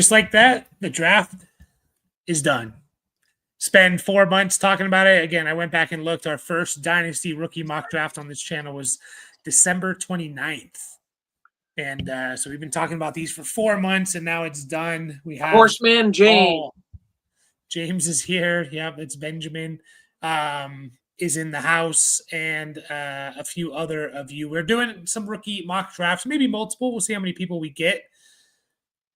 just like that, the draft is done. Spend 4 months talking about it. Again, I went back and looked. Our first Dynasty rookie mock draft on this channel was December 29th. And so we've been talking about these for 4 months, and now it's done. We have Horseman James. James is here. Yep, it's Benjamin is in the house, and a few other of you. We're doing some rookie mock drafts, maybe multiple. We'll see how many people we get.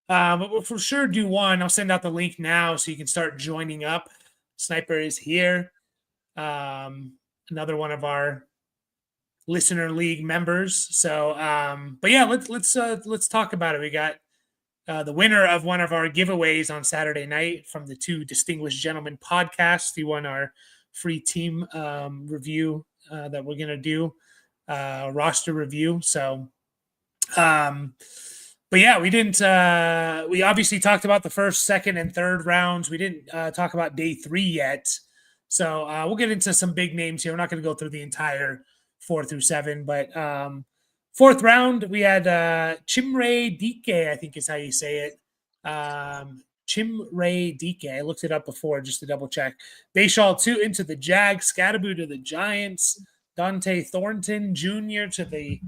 But we'll for sure do one. I'll send out the link now so you can start joining up. Sniper is here. Another one of our listener league members. So, but yeah, let's talk about it. We got the winner of one of our giveaways on Saturday night from the Two Distinguished Gentlemen podcast. He won our free team review that we're gonna do, roster review. So, but yeah, we didn't. We obviously talked about the first, second, and third rounds. We didn't talk about day 3 yet. So we'll get into some big names here. We're not going to go through the entire 4 through 7, but fourth round we had Chimray Dike, I think is how you say it. Chimray Dike. I looked it up before just to double check. Bayshall 2 into the Jags. Scatterboo to the Giants. Dante Thornton Jr. to the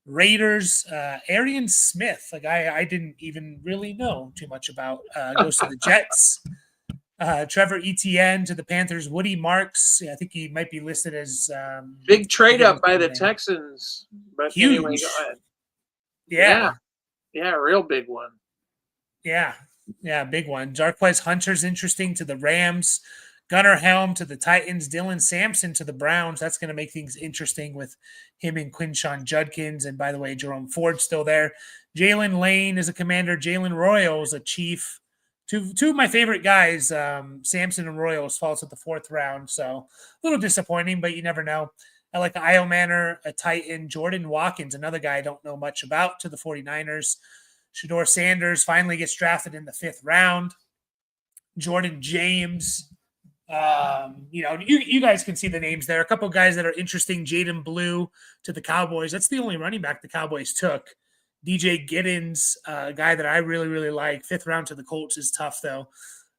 Raiders. Arian Smith, like I didn't even really know too much about, goes to the Jets. Trevor Etienne to the Panthers. Woody Marks, I think he might be listed as big trade up by the Texans. But huge. Anyway, go ahead. Yeah, real big one. Yeah, big one. Jarquez Hunter's interesting to the Rams. Gunnar Helm to the Titans. Dylan Sampson to the Browns. That's going to make things interesting with him and Quinshon Judkins. And by the way, Jerome Ford's still there. Jalen Lane is a Commander. Jalen Royals a Chief. Two of my favorite guys, Sampson and Royals, falls at the 4th round. So a little disappointing, but you never know. I like Io Manor, a Titan. Jordan Watkins, another guy I don't know much about, to the 49ers. Shador Sanders finally gets drafted in the 5th round. Jordan James. You guys can see the names there. A couple of guys that are interesting. Jaden Blue to the Cowboys. That's the only running back the Cowboys took. DJ Giddens, a guy that I really, really like. 5th round to the Colts is tough, though.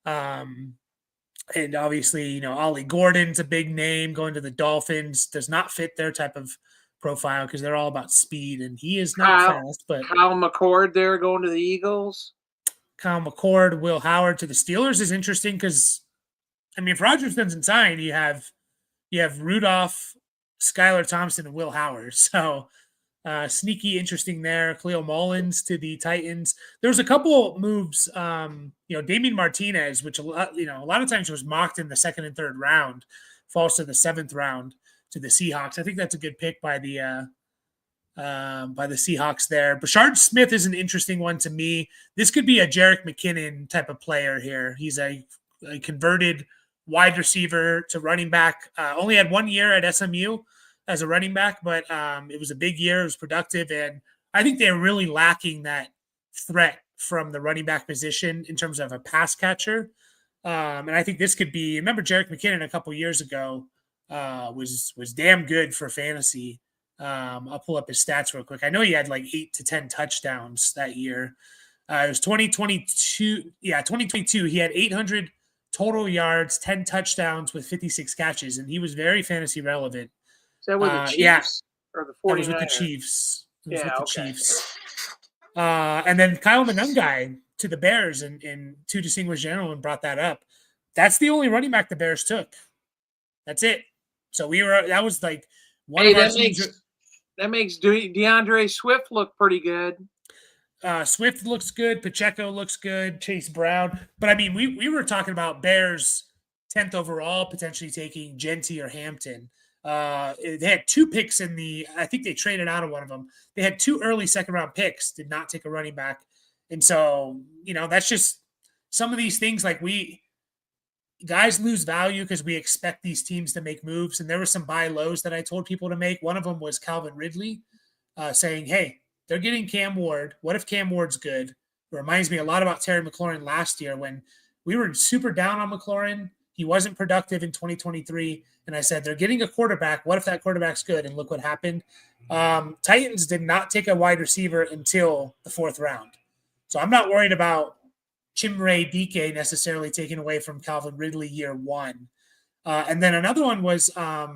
And obviously, Ollie Gordon's a big name going to the Dolphins. Does not fit their type of profile because they're all about speed, and he is not fast. But Kyle McCord there going to the Eagles. Kyle McCord, Will Howard to the Steelers is interesting because, if Rodgers doesn't sign, you have Rudolph, Skylar Thompson, and Will Howard. So sneaky interesting there. Cleo Mullins to the Titans. There was a couple moves, Damian Martinez, which a lot of times was mocked in the 2nd and 3rd round, falls to the 7th round to the Seahawks. I think that's a good pick by the Seahawks there. Bashard Smith is an interesting one to me. This could be a Jerick McKinnon type of player here. He's a converted wide receiver to running back. Only had 1 year at SMU as a running back, but it was a big year. It was productive, and I think they're really lacking that threat from the running back position in terms of a pass catcher. And I think this could be. Remember, Jerick McKinnon a couple years ago was damn good for fantasy. I'll pull up his stats real quick. I know he had like 8 to 10 touchdowns that year. It was 2022. Yeah, 2022. He had 800 total yards, 10 touchdowns with 56 catches, and he was very fantasy relevant. Is that with the Chiefs or the 49ers? It was with the Chiefs. Chiefs. And then Kyle Monangai to the Bears, and Two Distinguished Gentlemen brought that up. That's the only running back the Bears took. That's it. So that was like one of our teams. That makes DeAndre Swift look pretty good. Swift looks good. Pacheco looks good. Chase Brown. But we were talking about Bears 10th overall, potentially taking Genty or Hampton. They had 2 picks I think they traded out of one of them. They had 2 early 2nd round picks, did not take a running back. And so, that's just some of these things, like guys lose value because we expect these teams to make moves. And there were some buy lows that I told people to make. One of them was Calvin Ridley saying, hey, they're getting Cam Ward. What if Cam Ward's good? It reminds me a lot about Terry McLaurin last year when we were super down on McLaurin. He wasn't productive in 2023. And I said, they're getting a quarterback. What if that quarterback's good? And look what happened. Titans did not take a wide receiver until the 4th round. So I'm not worried about Chimere Dike necessarily taken away from Calvin Ridley year one. And then another one was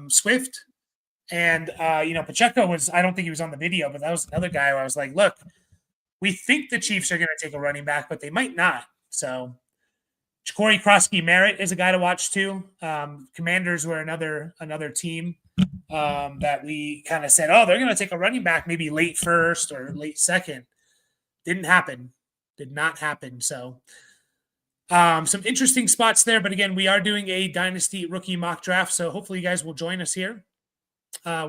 Swift. And, Pacheco was, I don't think he was on the video, but that was another guy where I was like, look, we think the Chiefs are going to take a running back, but they might not. So Corey Krosky Merritt is a guy to watch too. Commanders were another team that we kind of said, oh, they're going to take a running back maybe late first or late second. Didn't happen. Did not happen. So some interesting spots there. But again, we are doing a Dynasty rookie mock draft. So hopefully you guys will join us here.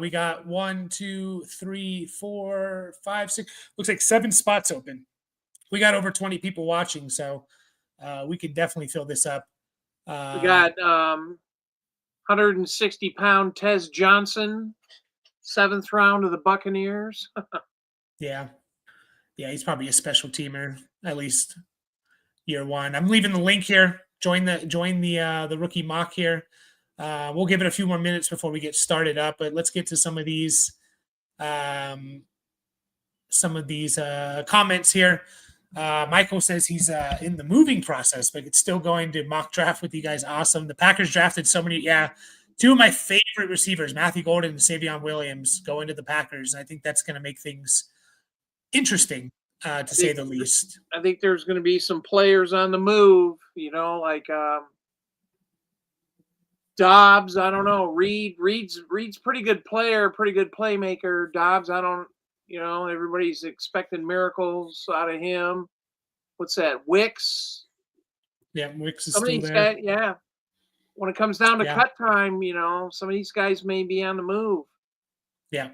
We got 1, 2, 3, 4, 5, 6. Looks like 7 spots open. We got over 20 people watching. So we could definitely fill this up. We got 160-pound Tez Johnson, 7th round of the Buccaneers. Yeah, he's probably a special teamer, at least year one. I'm leaving the link here. Join the rookie mock here. We'll give it a few more minutes before we get started up, but let's get to some of these comments here. Michael says he's in the moving process, but it's still going to mock draft with you guys. Awesome. The Packers drafted so many. Yeah. 2 of my favorite receivers, Matthew Golden and Savion Williams, go into the Packers. I think that's going to make things interesting, to say the least. I think there's going to be some players on the move, like Dobbs. I don't know. Reed's pretty good player, pretty good playmaker. Dobbs, everybody's expecting miracles out of him. What's that? Wicks. Yeah, Wicks is still there. Guys, yeah. When it comes down to cut time, some of these guys may be on the move. Yeah,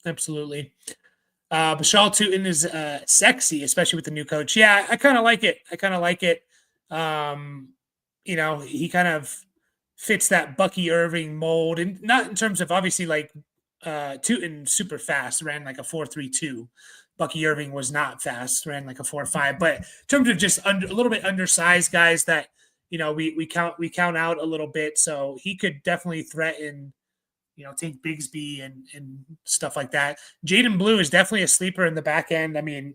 absolutely. Bashal Tootin is sexy, especially with the new coach. Yeah, I kind of like it. He kind of fits that Bucky Irving mold, and not in terms of obviously like Tootin super fast, ran like a 4.32. Bucky Irving was not fast, ran like a 4.5. But in terms of just a little bit undersized guys that we count out a little bit, so he could definitely threaten. Take Bigsby and stuff like that. Jaden Blue is definitely a sleeper in the back end. I mean,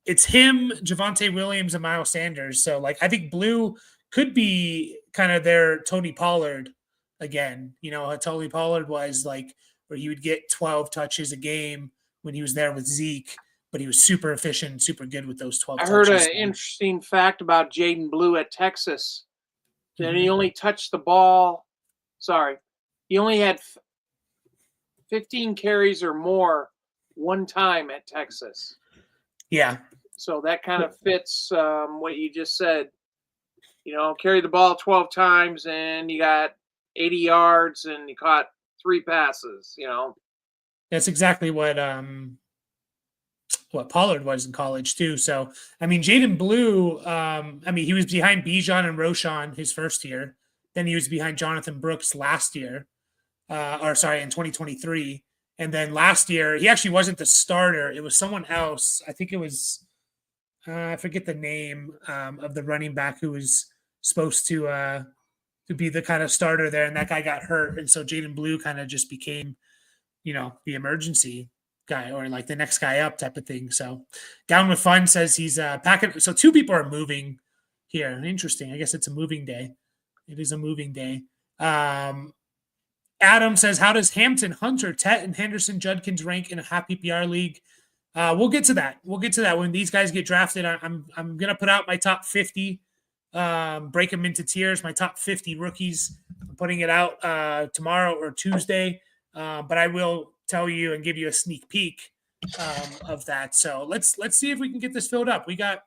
it's him, Javonte Williams, and Miles Sanders. So, I think Blue could be kind of their Tony Pollard again. Tony Pollard was where he would get 12 touches a game when he was there with Zeke, but he was super efficient, super good with those 12 touches. I heard an interesting fact about Jaden Blue at Texas. That he only touched the ball. He only had 15 carries or more one time at Texas. Yeah. So that kind of fits what you just said. Carry the ball 12 times and you got 80 yards and you caught 3 passes, That's exactly what Pollard was in college too. So, I mean, Jaden Blue, he was behind Bijan and Roschon his first year. Then he was behind Jonathan Brooks last year. In 2023. And then last year, he actually wasn't the starter. It was someone else. I think it was, I forget the name of the running back who was supposed to be the kind of starter there. And that guy got hurt. And so Jaden Blue kind of just became, the emergency guy or like the next guy up type of thing. So Down with Fun says he's packing. So 2 people are moving here. Interesting. I guess it's a moving day. It is a moving day. Adam says, how does Hampton, Hunter, Tet, and Henderson Judkins rank in a half PPR league? We'll get to that. When these guys get drafted. I'm going to put out my top 50, break them into tiers, my top 50 rookies. I'm putting it out tomorrow or Tuesday, but I will tell you and give you a sneak peek of that. So let's see if we can get this filled up. We got,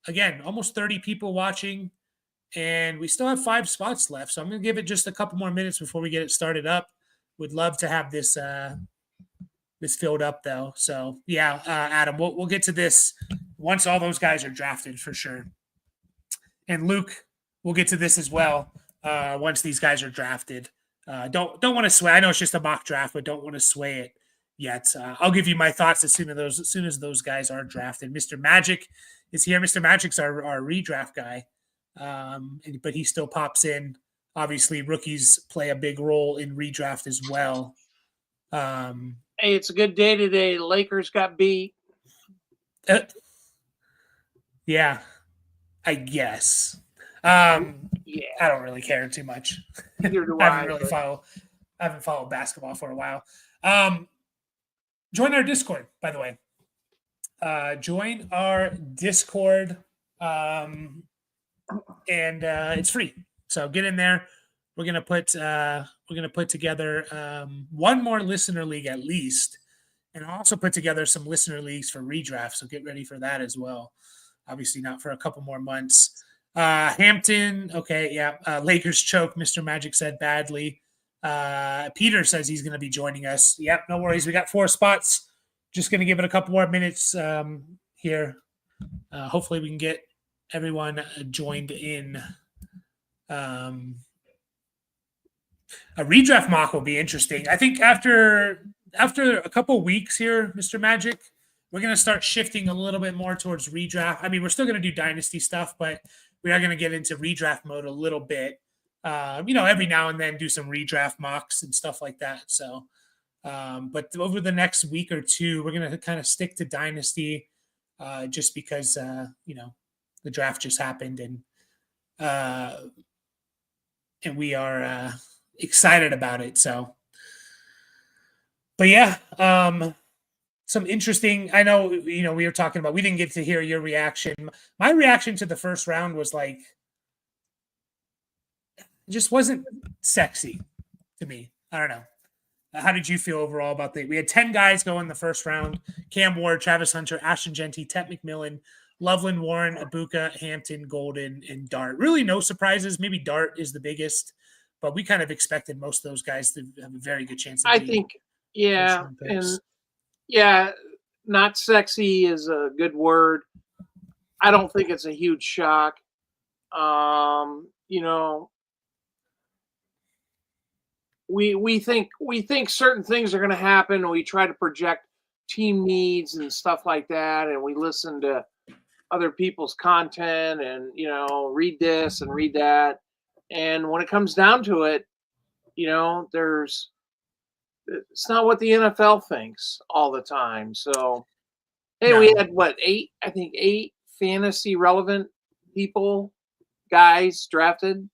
again, almost 30 people watching. And we still have 5 spots left. So I'm going to give it just a couple more minutes before we get it started up. Would love to have this filled up, though. So, yeah, Adam, we'll get to this once all those guys are drafted for sure. And Luke, we'll get to this as well once these guys are drafted. Don't want to sway. I know it's just a mock draft, but don't want to sway it yet. I'll give you my thoughts as soon as those guys are drafted. Mr. Magic is here. Mr. Magic's our redraft guy. But he still pops in. Obviously, rookies play a big role in redraft as well. Hey, it's a good day today. The Lakers got beat. Yeah. I guess. Yeah, I don't really care too much. neither do I haven't I. really But followed basketball for a while. Join our Discord, by the way. Join our Discord, and it's free. So get in there. We're gonna put together one more listener league at least, and also put together some listener leagues for redraft. So get ready for that as well. Obviously, not for a couple more months. Hampton, okay, yeah. Lakers choke. Mr. Magic said badly. Peter says he's going to be joining us. Yep, no worries. We got 4 spots. Just going to give it a couple more minutes here. Hopefully, we can get everyone joined in. A redraft mock will be interesting. I think after a couple weeks here, Mr. Magic, we're going to start shifting a little bit more towards redraft. I mean, we're still going to do dynasty stuff, but we are going to get into redraft mode a little bit. Every now and then do some redraft mocks and stuff like that. So, but over the next week or two, we're going to kind of stick to dynasty, just because the draft just happened and we are excited about it. So, but yeah, some interesting. I know we were talking about. We didn't get to hear your reaction. My reaction to the first round was like, just wasn't sexy to me. I don't know. How did you feel overall about the? We had 10 guys go in the first round: Cam Ward, Travis Hunter, Ashton Genty, Tet McMillan, Loveland, Warren, Ibuka, Hampton, Golden, and Dart. Really, no surprises. Maybe Dart is the biggest, but we kind of expected most of those guys to have a very good chance. I think, yeah, and yeah, not sexy is a good word. I don't think it's a huge shock. We think certain things are going to happen, and we try to project team needs and stuff like that, and we listen to other people's content and read this and read that, and when it comes down to it, it's not what the NFL thinks all the time. So hey, we had eight fantasy relevant guys drafted.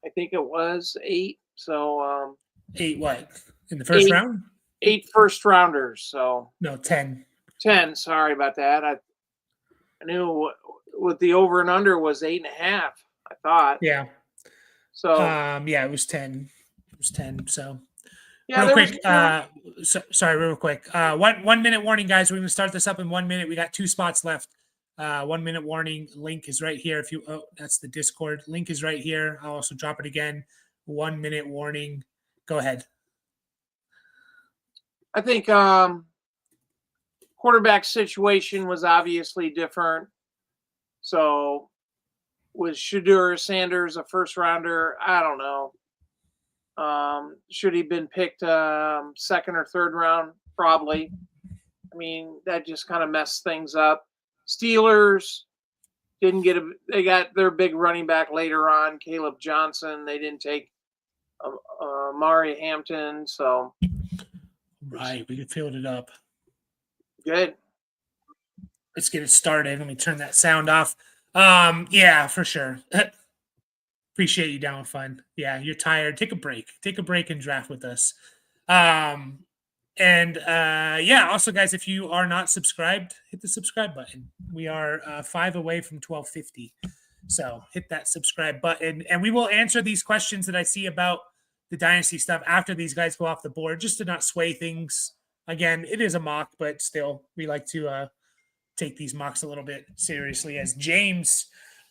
I think it was 8. So 8 what in the first round? 8 first rounders. So no, 10. 10. Sorry about that. I knew what the over and under was 8.5. I thought. Yeah. So yeah, it was 10. It was 10. So yeah, real quick. Real quick. 1 minute warning, guys. We're going to start this up in 1 minute. We got 2 spots left. 1 minute warning. Link is right here. That's the Discord. Link is right here. I'll also drop it again. 1 minute warning. Go ahead. I think quarterback situation was obviously different. So was Shadur Sanders a first rounder? I don't know. Should he have been picked second or third round? Probably. I mean, that just kind of messed things up. Steelers didn't get they got their big running back later on, Caleb Johnson. They didn't take Mari Hampton. So right, we could field it up. Good. Let's get it started. Let me turn that sound off. Yeah, for sure. Appreciate you down with fun. Yeah, you're tired. Take a break. Take a break and draft with us. Also, guys, if you are not subscribed, hit the subscribe button. We are 5 away from 1250. So hit that subscribe button, and we will answer these questions that I see about the Dynasty stuff after these guys go off the board, just to not sway things. Again, it is a mock, but still, we like to take these mocks a little bit seriously, as James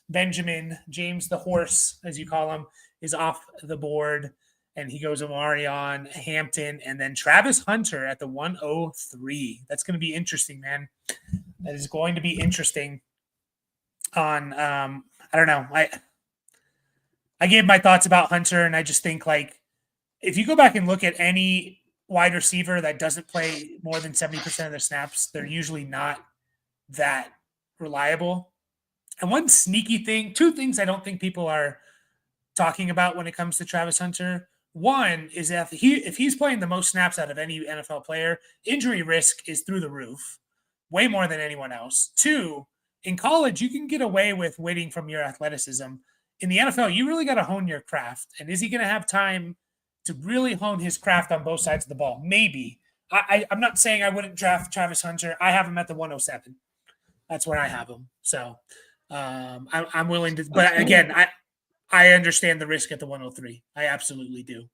the horse, as you call him, is off the board, and he goes Omarion, Hampton, and then Travis Hunter at the 103. That's going to be interesting, man. That is going to be interesting. On I don't know. I gave my thoughts about Hunter, and I just think, like, if you go back and look at any wide receiver that doesn't play more than 70% of their snaps, they're usually not that reliable. And one sneaky thing, 2 things I don't think people are talking about when it comes to Travis Hunter. One is if he's playing the most snaps out of any NFL player, injury risk is through the roof, way more than anyone else. 2, in college, you can get away with winning from your athleticism. In the NFL, you really got to hone your craft. And is he going to have time to really hone his craft on both sides of the ball? Maybe. I'm not saying I wouldn't draft Travis Hunter. I have him at the 107. That's where I have him. So I'm willing to. But again, I understand the risk at the 103. I absolutely do.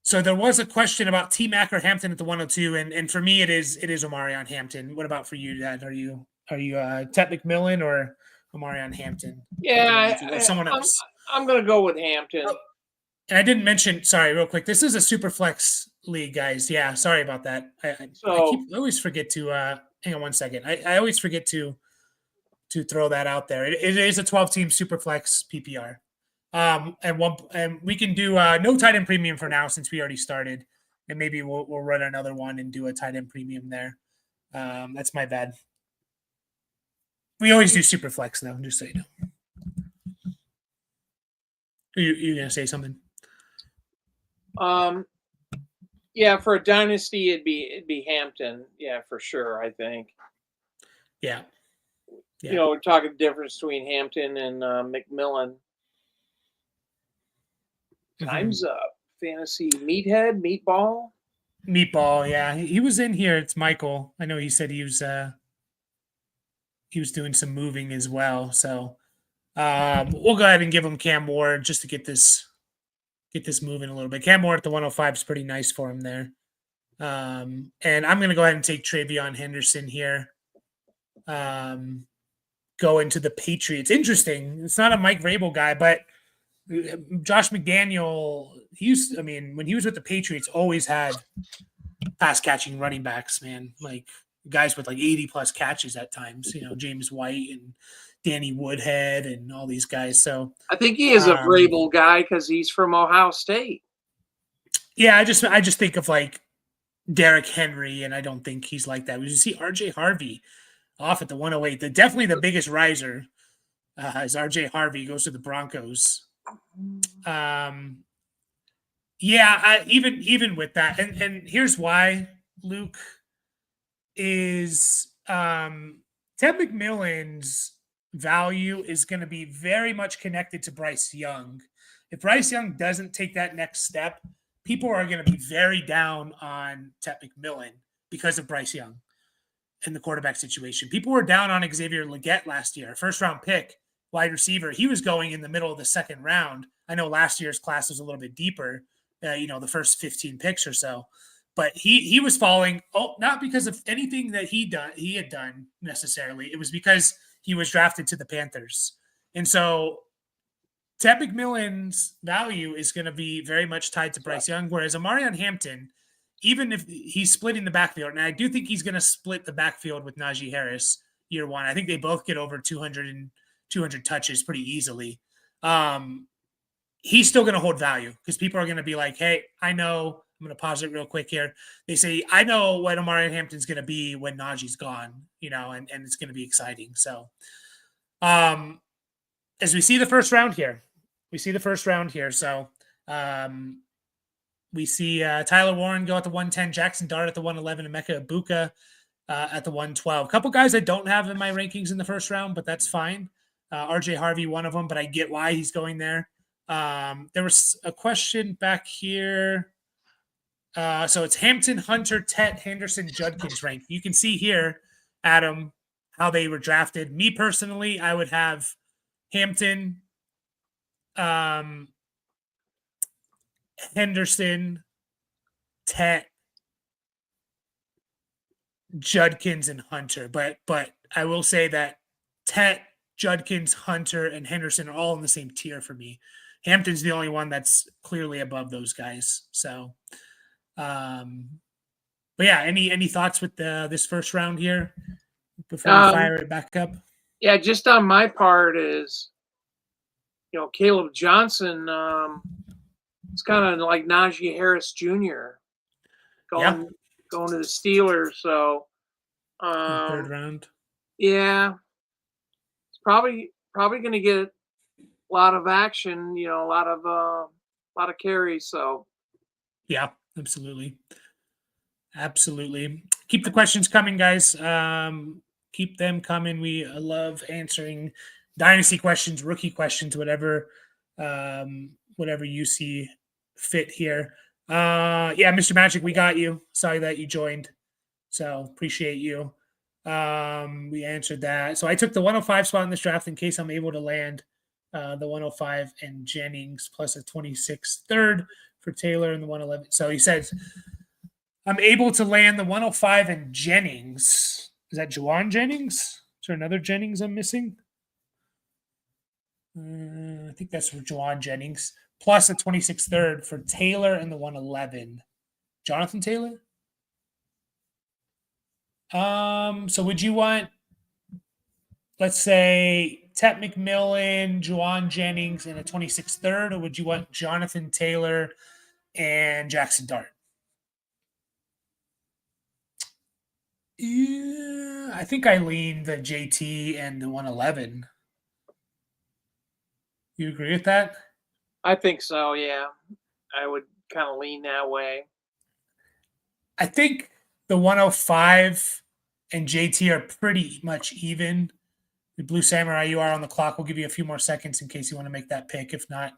So there was a question about T-Mac or Hampton at the 102, and for me, it is Omarion Hampton. What about for you, Dad? Are you Ted McMillan or Omarion Hampton? Yeah, or someone else? I'm going to go with Hampton. And I didn't mention. Sorry, real quick. This is a super flex league, guys. Yeah, sorry about that. I always forget to. Hang on one second. I always forget to throw that out there. It is a 12-team super flex PPR. And we can do no tight end premium for now since we already started, and maybe we'll run another one and do a tight end premium there. That's my bad. We always do super flex though, just so you know. You gonna say something? Yeah, for a dynasty, it'd be Hampton. Yeah, for sure. I think. Yeah. You know, we're talking the difference between Hampton and McMillan. Time's up. Fantasy meatball. Yeah, he was in here. It's Michael. I know he said he was doing some moving as well. So we'll go ahead and give him Cam Ward just to get this moving a little bit. Cam Ward at the 105 is pretty nice for him there. And I'm going to go ahead and take Travion Henderson here. Go into the Patriots. Interesting. It's not a Mike Vrabel guy, but Josh McDaniel, when he was with the Patriots, always had pass catching running backs, man. Like guys with like 80 plus catches at times, James White and Danny Woodhead and all these guys. So I think he is a Vrabel guy because he's from Ohio State. Yeah, I just think of like Derrick Henry, and I don't think he's like that. We see RJ Harvey off at the 108. Definitely the biggest riser is RJ Harvey, goes to the Broncos. Even with that, and here's why, Luke, is Ted McMillan's value is going to be very much connected to Bryce Young. If Bryce Young doesn't take that next step, people are going to be very down on Ted McMillan because of Bryce Young and the quarterback situation. People were down on Xavier Legette last year, first-round pick, wide receiver. He was going in the middle of the second round. I know last year's class was a little bit deeper, the first 15 picks or so. But he was falling, not because of anything that he had done necessarily. It was because he was drafted to the Panthers. And so Ted McMillan's value is going to be very much tied to Bryce Young, whereas Omarion Hampton, even if he's splitting the backfield, and I do think he's going to split the backfield with Najee Harris year one. I think they both get over 200 touches pretty easily. He's still going to hold value because people are going to be like, hey, I know. I'm going to pause it real quick here. They say, I know what Omarion Hampton's going to be when Najee's gone, and it's going to be exciting. So as we see the first round here, So we see Tyler Warren go at the 110, Jackson Dart at the 111, and Emeka Ibuka at the 112. A couple guys I don't have in my rankings in the first round, but that's fine. RJ Harvey, one of them, but I get why he's going there. There was a question back here. So it's Hampton, Hunter, Tet, Henderson, Judkins rank. You can see here, Adam, how they were drafted. Me personally, I would have Hampton, Henderson, Tet, Judkins, and Hunter. But I will say that Tet, Judkins, Hunter, and Henderson are all in the same tier for me. Hampton's the only one that's clearly above those guys. So, but yeah, any thoughts with this first round here before we fire it back up? Yeah, just on my part is, Caleb Johnson. It's kind of like Najee Harris Jr. going to the Steelers. So third round. Yeah, it's probably going to get a lot of action. A lot of carries. So yeah, absolutely. Absolutely. Keep the questions coming, guys. Keep them coming. We love answering dynasty questions, rookie questions, whatever you see fit here. Yeah, Mr. Magic, we got you. Sorry that you joined. So appreciate you. We answered that. So I took the 105 spot in this draft in case I'm able to land the 105 and Jennings plus a 26 third for Taylor and the 111. So he says I'm able to land the 105 and Jennings. Is that Juwan Jennings? Is there another Jennings I'm missing? I think that's for Juwan Jennings. Plus a 26 third for Taylor and the 111. Jonathan Taylor? So would you want, let's say, Tet McMillan, Juwan Jennings, and a 26 third, or would you want Jonathan Taylor and Jackson Dart? Yeah, I think I lean the JT and the 111. You agree with that? I think so. Yeah, I would kind of lean that way. I think the 105 and JT are pretty much even. The Blue Samurai, you are on the clock. We'll give you a few more seconds in case you want to make that pick. If not,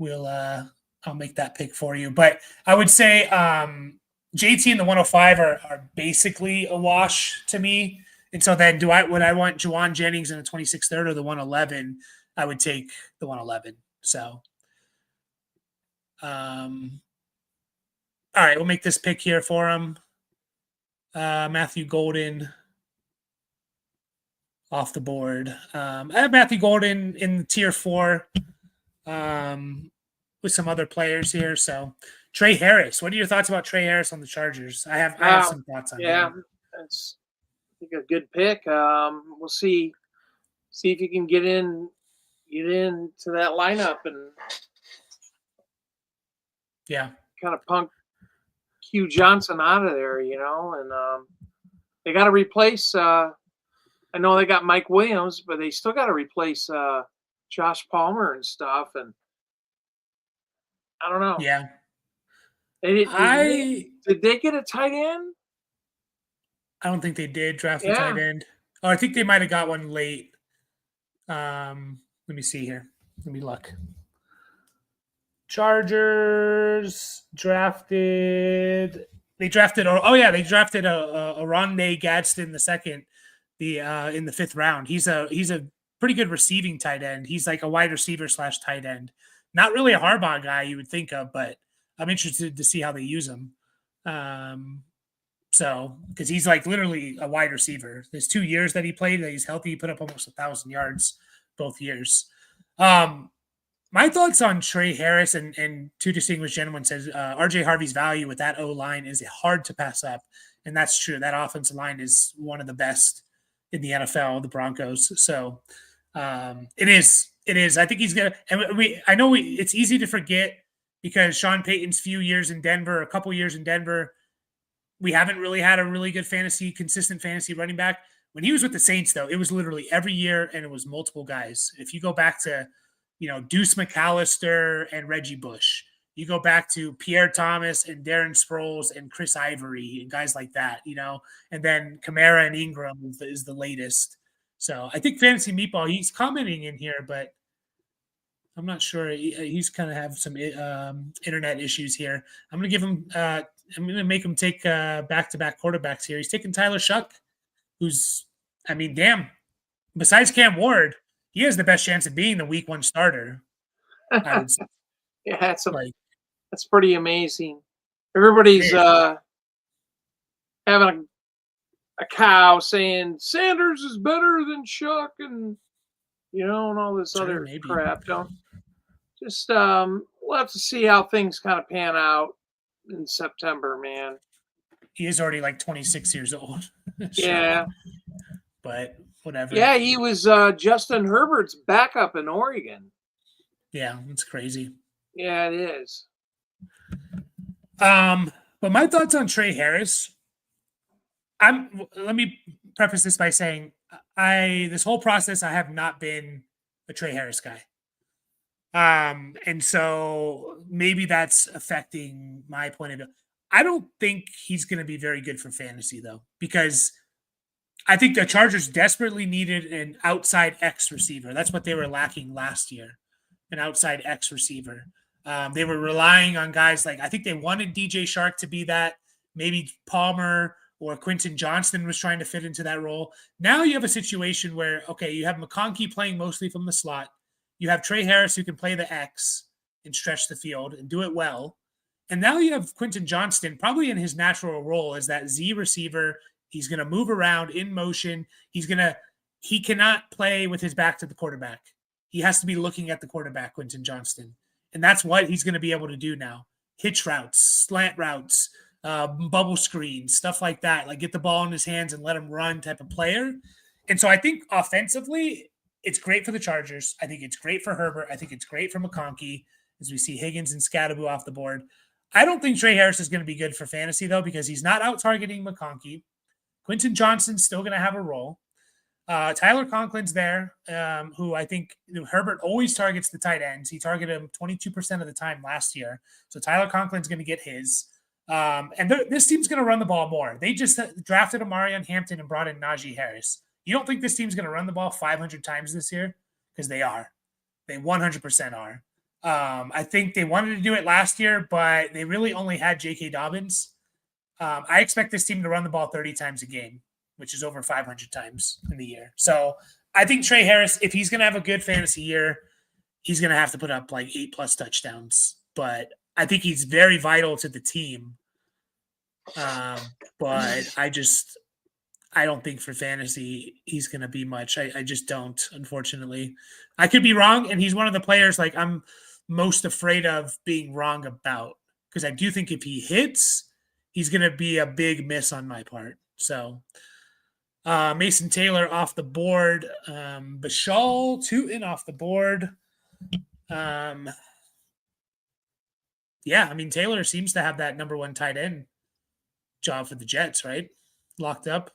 I'll make that pick for you. But I would say JT and the 105 are basically a wash to me. And so then would I want Juwan Jennings in the 26 third or the 111? I would take the 111. So all right, we'll make this pick here for him. Matthew Golden off the board. I have Matthew Golden in tier 4 with some other players here. So Trey Harris, what are your thoughts about Trey Harris on the Chargers? I have some thoughts on him. Yeah, that's I think a good pick. We'll see if you can get into that lineup and kind of punk Hugh Johnson out of there, and they got to replace. I know they got Mike Williams, but they still got to replace Josh Palmer and stuff. And I don't know. Yeah. Did they get a tight end? I don't think they did draft a tight end. Oh, I think they might have got one late. Let me see here. Let me look. Chargers drafted. They drafted. They drafted a Rondé Gadsden II, in the 5th round. He's a pretty good receiving tight end. He's like a wide receiver / tight end. Not really a Harbaugh guy you would think of, but I'm interested to see how they use him. So because he's like literally a wide receiver. There's 2 years that he played that he's healthy. He put up almost 1,000 yards both years. My thoughts on Trey Harris and two distinguished gentlemen says RJ Harvey's value with that O-line is hard to pass up. And that's true. That offensive line is one of the best in the NFL, the Broncos. So it is. I think he's going to, and it's easy to forget because Sean Payton's a couple years in Denver, we haven't really had a really good consistent fantasy running back. When he was with the Saints, though, it was literally every year and it was multiple guys. If you go back to, Deuce McAllister and Reggie Bush, you go back to Pierre Thomas and Darren Sproles and Chris Ivory and guys like that, and then Kamara and Ingram is the latest. So I think Fantasy Meatball, he's commenting in here, but I'm not sure. He's kind of have some internet issues here. I'm going to give him I'm going to make him take back-to-back quarterbacks here. He's taking Tyler Shuck, who's, besides Cam Ward, he has the best chance of being the week 1 starter. I would say. Yeah, that's pretty amazing. Everybody's having a cow saying Sanders is better than Shuck and and all this other crap. We'll have to see how things kind of pan out in September, man. He is already like 26 years old. Yeah. But whatever. Yeah, he was Justin Herbert's backup in Oregon. Yeah, it's crazy. Yeah, it is. But my thoughts on Trey Harris, let me preface this by saying this whole process, I have not been a Trey Harris guy. And so maybe that's affecting my point of view. I don't think he's going to be very good for fantasy, though, because I think the Chargers desperately needed an outside X receiver. That's what they were lacking last year, an outside X receiver. They were relying on guys like, I think they wanted DJ Shark to be that. Maybe Palmer or Quentin Johnston was trying to fit into that role. Now you have a situation where, okay, you have McConkey playing mostly from the slot. You have Trey Harris who can play the X and stretch the field and do it well. And now you have Quentin Johnston probably in his natural role as that Z receiver. He's going to move around in motion. He cannot play with his back to the quarterback. He has to be looking at the quarterback, Quentin Johnston. And that's what he's going to be able to do now. Hitch routes, slant routes, bubble screens, stuff like that. Like get the ball in his hands and let him run type of player. And so I think offensively, it's great for the Chargers. I think it's great for Herbert. I think it's great for McConkey as we see Higgins and Scatterbo off the board. I don't think Trey Harris is going to be good for fantasy, though, because he's not out-targeting McConkey. Quentin Johnston's still going to have a role. Tyler Conklin's there, who I think Herbert always targets the tight ends. He targeted him 22% of the time last year. So Tyler Conklin's going to get his. And this team's going to run the ball more. They just drafted Amarian Hampton and brought in Najee Harris. You don't think this team's going to run the ball 500 times this year? Because they are. They 100% are. I think they wanted to do it last year, but they really only had J.K. Dobbins. I expect this team to run the ball 30 times a game, which is over 500 times in the year. So I think Trey Harris, if he's going to have a good fantasy year, he's going to have to put up like 8+ touchdowns. But I think he's very vital to the team. But I don't think for fantasy he's going to be much. I just don't, unfortunately. I could be wrong, and he's one of the players like I'm most afraid of being wrong about, because I do think if he hits, he's going to be a big miss on my part. So Mason Taylor off the board. Bashal Tootin off the board. Yeah, I mean, Taylor seems to have that number one tight end job for the Jets, right? Locked up.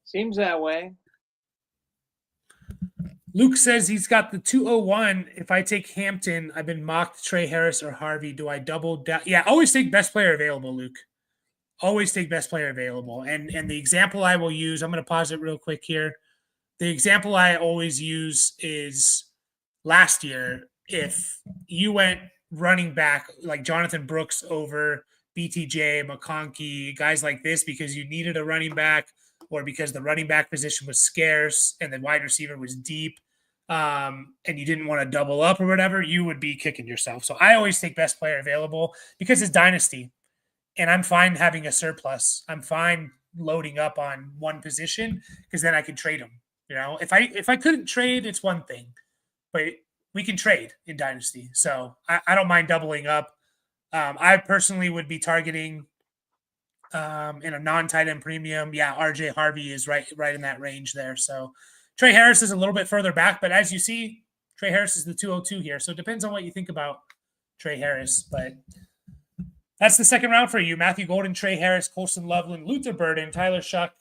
Seems that way. Luke says he's got the 201. If I take Hampton, I've been mocked Trey Harris or Harvey. Do I double down? Yeah, always take best player available, Luke. Always take best player available. And the example I will use, I'm going to pause it real quick here. The example I always use is last year. If you went running back like Jonathan Brooks over BTJ, McConkey, guys like this, because you needed a running back or because the running back position was scarce and the wide receiver was deep, and you didn't want to double up or whatever, you would be kicking yourself. So I always take best player available because it's Dynasty. And I'm fine having a surplus. I'm fine loading up on one position because then I can trade them. You know, if I couldn't trade, it's one thing, but we can trade in Dynasty. So I don't mind doubling up. I personally would be targeting in a non-tight end premium. Yeah, RJ Harvey is right in that range there. So Trey Harris is a little bit further back, but as you see, Trey Harris is the 202 here. So it depends on what you think about Trey Harris, but that's the second round for you. Matthew Golden, Trey Harris, Colson Loveland, Luther Burden, Tyler Shuck,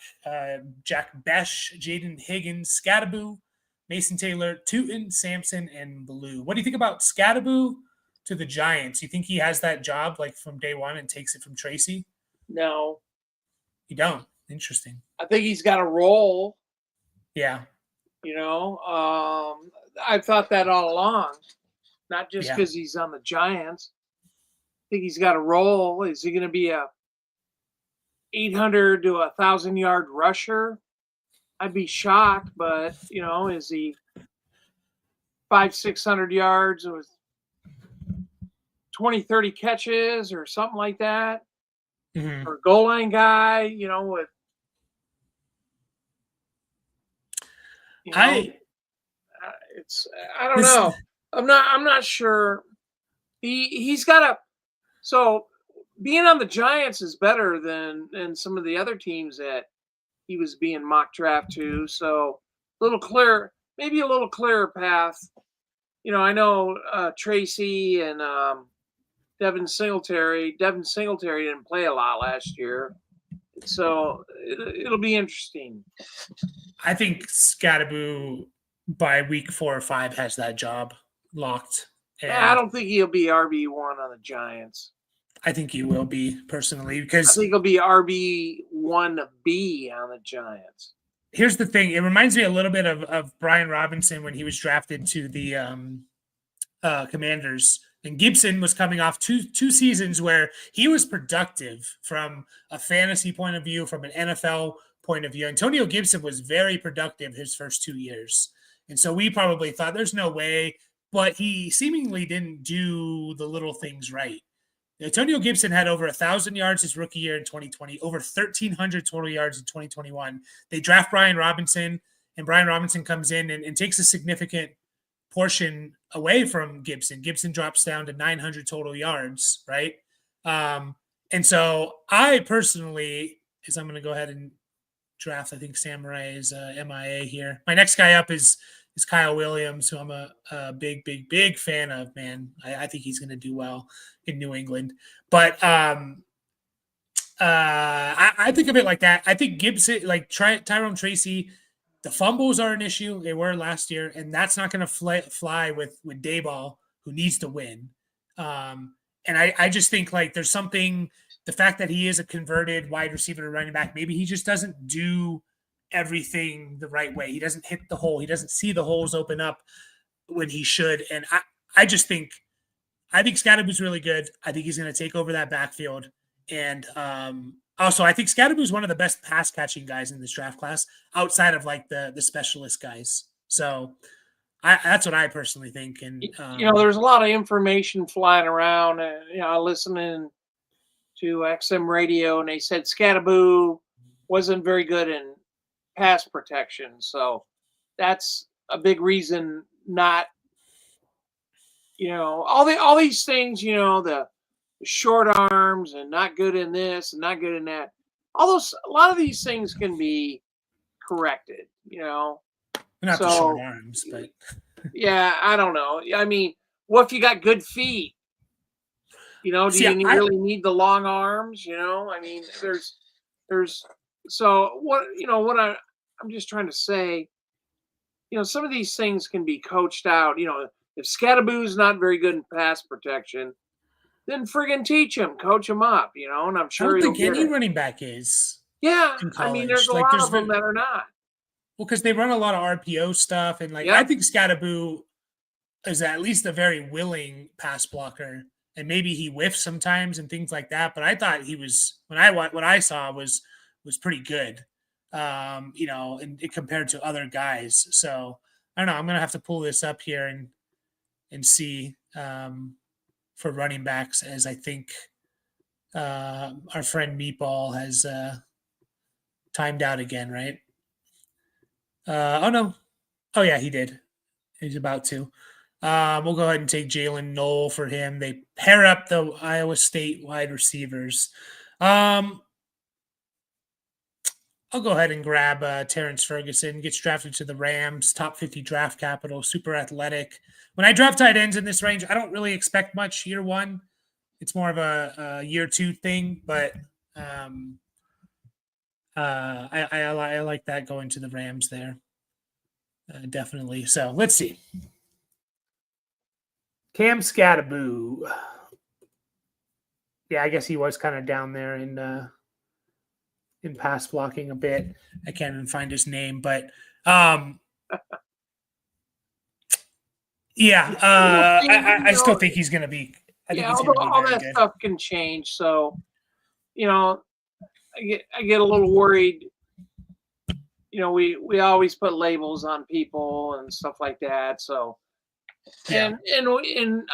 Jack Besh, Jaden Higgins, Scatterbo, Mason Taylor, Tootin, Sampson, and Blue. What do you think about Scatterbo to the Giants? You think he has that job like from day one and takes it from Tracy? No. You don't? Interesting. I think he's got a role. Yeah. You know, I've thought that all along, not just because he's on the Giants. I think he's got a role. Is he going to be a 800 to 1,000 yard rusher? I'd be shocked, but you know, is he 500-600 yards with 20-30 catches or something like that? Mm-hmm. Or goal line guy, you know, with I don't know. I'm not sure. He's got a. So being on the Giants is better than some of the other teams that he was being mock draft to. So maybe a little clearer path. You know, I know Tracy and Devin Singletary. Devin Singletary didn't play a lot last year. So it'll be interesting. I think Scatterbo by week 4 or 5 has that job locked. I don't think he'll be RB1 on the Giants. I think he will be personally I because think he'll be RB1B on the Giants. here's the thing. It reminds me a little bit of Brian Robinson when he was drafted to the Commanders. And Gibson was coming off two seasons where he was productive from a fantasy point of view, from an NFL point of view. Antonio Gibson was very productive his first 2 years. And so we probably thought there's no way, but he seemingly didn't do the little things right. Antonio Gibson had over 1,000 yards his rookie year in 2020, over 1,300 total yards in 2021. They draft Brian Robinson, and Brian Robinson comes in and takes a significant portion away from Gibson. Gibson drops down to 900 total yards, right? And so I personally, as I'm going to go ahead and draft, I think Samurai is MIA here. My next guy up is Kyle Williams, who I'm a big fan of, man. I think he's going to do well in New England. But I think of it like that. I think Gibson, like Tyrone Tracy, the fumbles are an issue. They were last year, and that's not going to fly with Dayball, who needs to win. And I just think like there's something, the fact that he is a converted wide receiver to running back, maybe he just doesn't do everything the right way. He doesn't hit the hole. He doesn't see the holes open up when he should. And I think Scadaboo's really good. I think he's going to take over that backfield. And also, I think Scadaboo is one of the best pass catching guys in this draft class outside of like the specialist guys. So that's what I personally think. And there's a lot of information flying around. Listening to XM radio, and they said Scadaboo wasn't very good in pass protection. So that's a big reason not. All these things. The short arms and not good in this and not good in that. A lot of these things can be corrected, not the short arms, but yeah, I don't know. I mean, what if you got good feet? Do you really need the long arms? I mean, so what, what I'm just trying to say, some of these things can be coached out. If Scadaboo's not very good in pass protection, then friggin' teach him, coach him up, and I'm sure I don't think any running back is. Yeah, I mean, there's a lot of them that are not. Well, because they run a lot of RPO stuff, and I think Scadaboo is at least a very willing pass blocker, and maybe he whiffs sometimes and things like that. But I thought he was, what I saw was pretty good, and compared to other guys. So I don't know. I'm gonna have to pull this up here and see. For running backs, as I think our friend Meatball has timed out again, right? Oh, no. Oh, yeah, he did. He's about to. We'll go ahead and take Jalen Knoll for him. They pair up the Iowa State wide receivers. I'll go ahead and grab Terrence Ferguson. Gets drafted to the Rams, top 50 draft capital, super athletic. When I draft tight ends in this range, I don't really expect much year one. It's more of a year two thing, but I like that going to the Rams there. Definitely. So let's see. Cam Scadaboo. Yeah, I guess he was kind of down there in pass blocking a bit. I can't even find his name, but yeah, I still think he's going to be. All that stuff can change. So, I get a little worried. We always put labels on people and stuff like that. So, and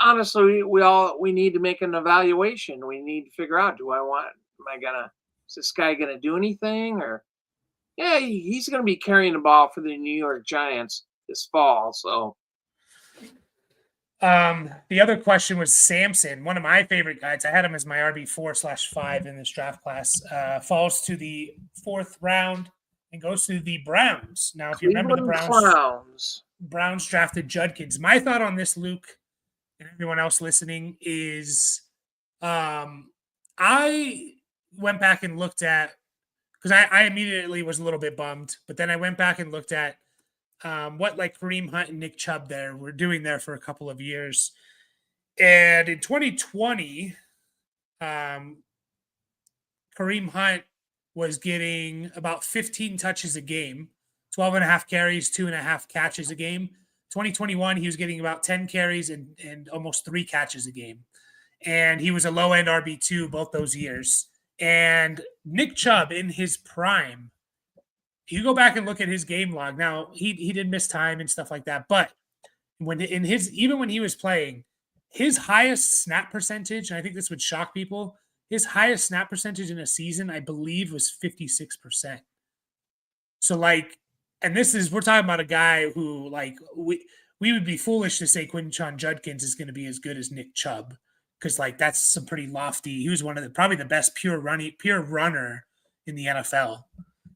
honestly, we need to make an evaluation. We need to figure out: is this guy gonna do anything? Or yeah, he's gonna be carrying the ball for the New York Giants this fall. So. The other question was Samson, one of my favorite guys. I had him as my RB4/5 in this draft class. Falls to the 4th round and goes to the Browns. Now, if you remember the Browns drafted Judkins. My thought on this, Luke, and everyone else listening, is I went back and looked at, because I immediately was a little bit bummed, but then I went back and looked at what like Kareem Hunt and Nick Chubb there were doing there for a couple of years. And in 2020, Kareem Hunt was getting about 15 touches a game, 12 and a half carries, 2.5 catches a game. 2021, he was getting about 10 carries and almost 3 catches a game. And he was a low end RB2 both those years. And Nick Chubb in his prime, you go back and look at his game log. Now, he did miss time and stuff like that, but even when he was playing, his highest snap percentage, and I think this would shock people, his highest snap percentage in a season, I believe, was 56%. So, like, and we're talking about a guy who, like, we would be foolish to say Quinton Judkins is going to be as good as Nick Chubb, because, like, that's some pretty lofty. He was probably the best pure runner in the NFL.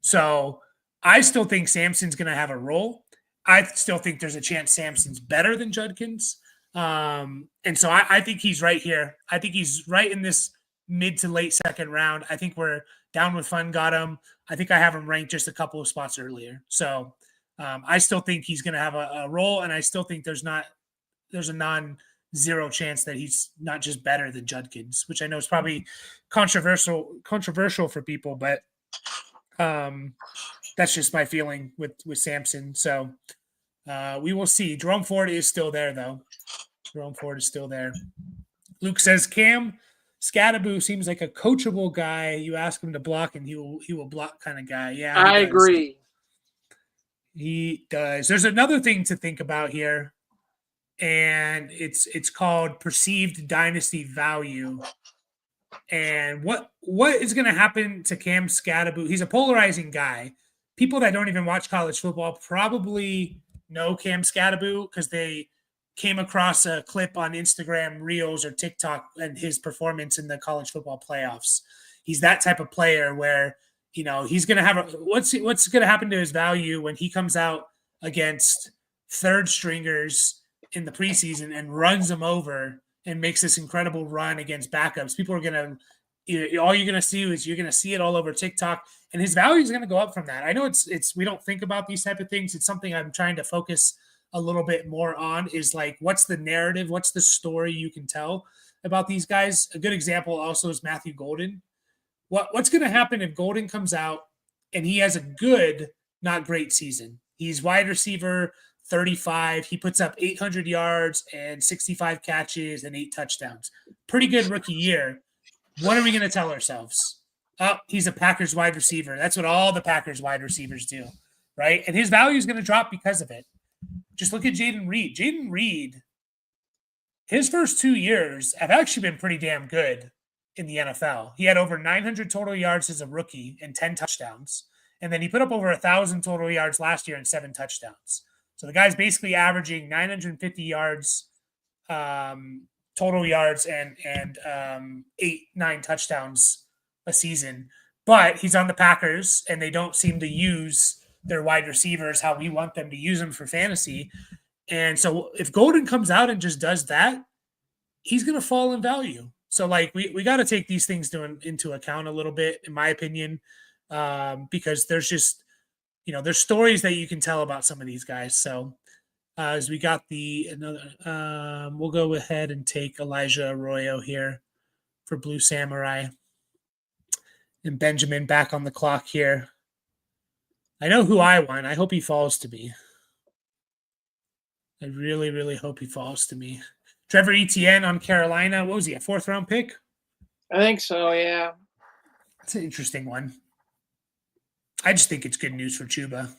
So I still think Sampson's going to have a role. I still think there's a chance Sampson's better than Judkins. And so I think he's right here. I think he's right in this mid to late second round. I think we're down with fun got him. I think I have him ranked just a couple of spots earlier. So I still think he's going to have a role, and I still think there's a non-zero chance that he's not just better than Judkins, which I know is probably controversial for people, but that's just my feeling with Sampson. So we will see. Jerome Ford is still there, though. Jerome Ford is still there. Luke says Cam Scattaboo seems like a coachable guy. You ask him to block, and he will block kind of guy. Yeah, I agree. He does. There's another thing to think about here, and it's called perceived dynasty value. And what is going to happen to Cam Scattaboo? He's a polarizing guy. People that don't even watch college football probably know Cam Scattaboo because they came across a clip on Instagram Reels or TikTok and his performance in the college football playoffs. He's that type of player where, you know, he's going to have what's going to happen to his value when he comes out against third stringers in the preseason and runs them over and makes this incredible run against backups. People are going to, all you're going to see is you're going to see it all over TikTok, and his value is going to go up from that. I know it's we don't think about these type of things. It's something I'm trying to focus a little bit more on, is like, what's the narrative? What's the story you can tell about these guys? A good example also is Matthew Golden. What's going to happen if Golden comes out and he has a good, not great season? He's wide receiver 35. He puts up 800 yards and 65 catches and 8 touchdowns. Pretty good rookie year. What are we going to tell ourselves? Oh, he's a Packers wide receiver. That's what all the Packers wide receivers do, right? And his value is going to drop because of it. Just look at Jaden Reed. Jaden Reed, his first 2 years have actually been pretty damn good in the NFL. He had over 900 total yards as a rookie and 10 touchdowns. And then he put up over 1,000 total yards last year and 7 touchdowns. So the guy's basically averaging 950 yards, total yards, and 8-9 touchdowns a season. But he's on the Packers, and they don't seem to use their wide receivers how we want them to use them for fantasy. And so if Golden comes out and just does that, he's going to fall in value. So, like, we got to take these things into account a little bit, in my opinion, because there's just, you know, there's stories that you can tell about some of these guys. So as we got we'll go ahead and take Elijah Arroyo here for Blue Samurai. And Benjamin back on the clock here. I know who I want. I hope he falls to me. I really, really hope he falls to me. Trevor Etienne on Carolina. What was he, a 4th round pick? I think so, yeah. That's an interesting one. I just think it's good news for Chuba.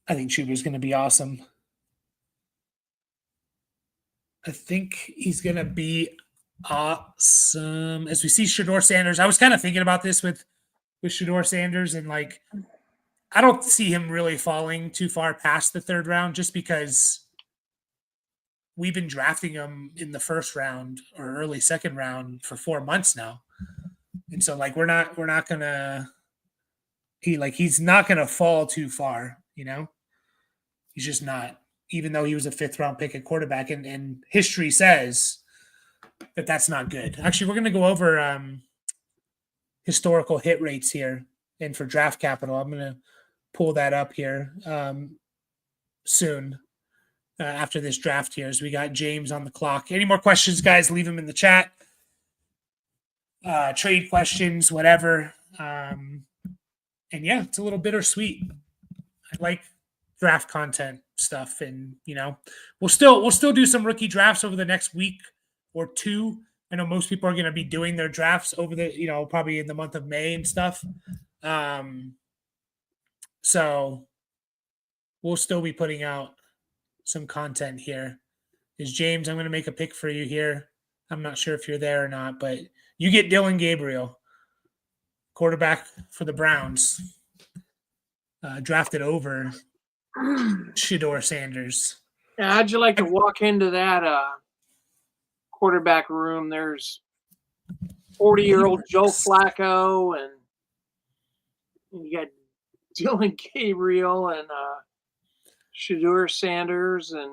I think Chuba's going to be awesome. I think he's going to be awesome. As we see Shedeur Sanders, I was kind of thinking about this with Shedeur Sanders, and, like, I don't see him really falling too far past the 3rd round, just because we've been drafting him in the 1st round or early 2nd round for 4 months now. And so, like, we're not gonna, he's not gonna fall too far, you know? He's just not, even though he was a 5th round pick at quarterback, and history says that that's not good. Actually, we're gonna go over historical hit rates here, and for draft capital, I'm gonna pull that up here soon. after this draft here, as we got James on the clock. Any more questions, guys? Leave them in the chat. Trade questions, whatever. And yeah, it's a little bittersweet. I like draft content stuff, and we'll still do some rookie drafts over the next week or two. I know most people are going to be doing their drafts over the probably in the month of May and stuff. So we'll still be putting out some content here. Is James? I'm going to make a pick for you here. I'm not sure if you're there or not, but you get Dylan Gabriel, quarterback for the Browns, drafted over Shedeur Sanders. Yeah, how'd you like to walk into that quarterback room? There's 40-year-old Joe Flacco, and you got Dylan Gabriel and Shedeur Sanders, and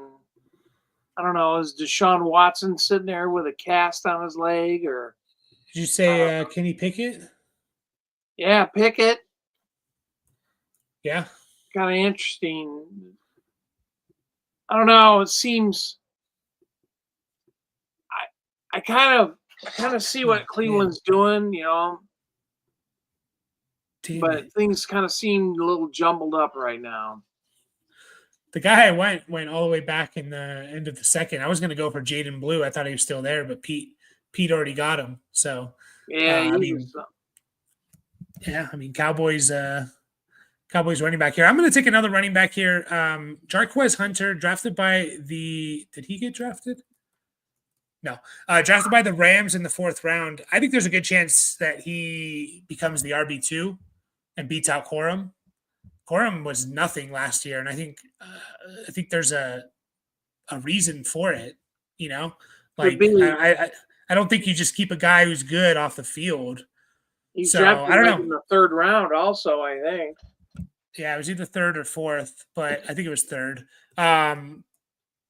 I don't know, is Deshaun Watson sitting there with a cast on his leg? Or did you say Kenny Pickett? Yeah, Pickett. Yeah. Kind of interesting. I don't know. It seems I kind of see what Cleveland's doing, but things kind of seem a little jumbled up right now. The guy went all the way back in the end of the second. I was going to go for Jaden Blue. I thought he was still there, but Pete already got him. So yeah, Cowboys running back here. I'm going to take another running back here. Jarquez Hunter, drafted by did he get drafted? No, drafted by the Rams in the 4th round. I think there's a good chance that he becomes the RB2 and beats out Corum. Corum was nothing last year, and I think there's a reason for it. Like I don't think you just keep a guy who's good off the field. He's drafted I don't know in the 3rd round, also. I think. Yeah, it was either 3rd or 4th, but I think it was 3rd.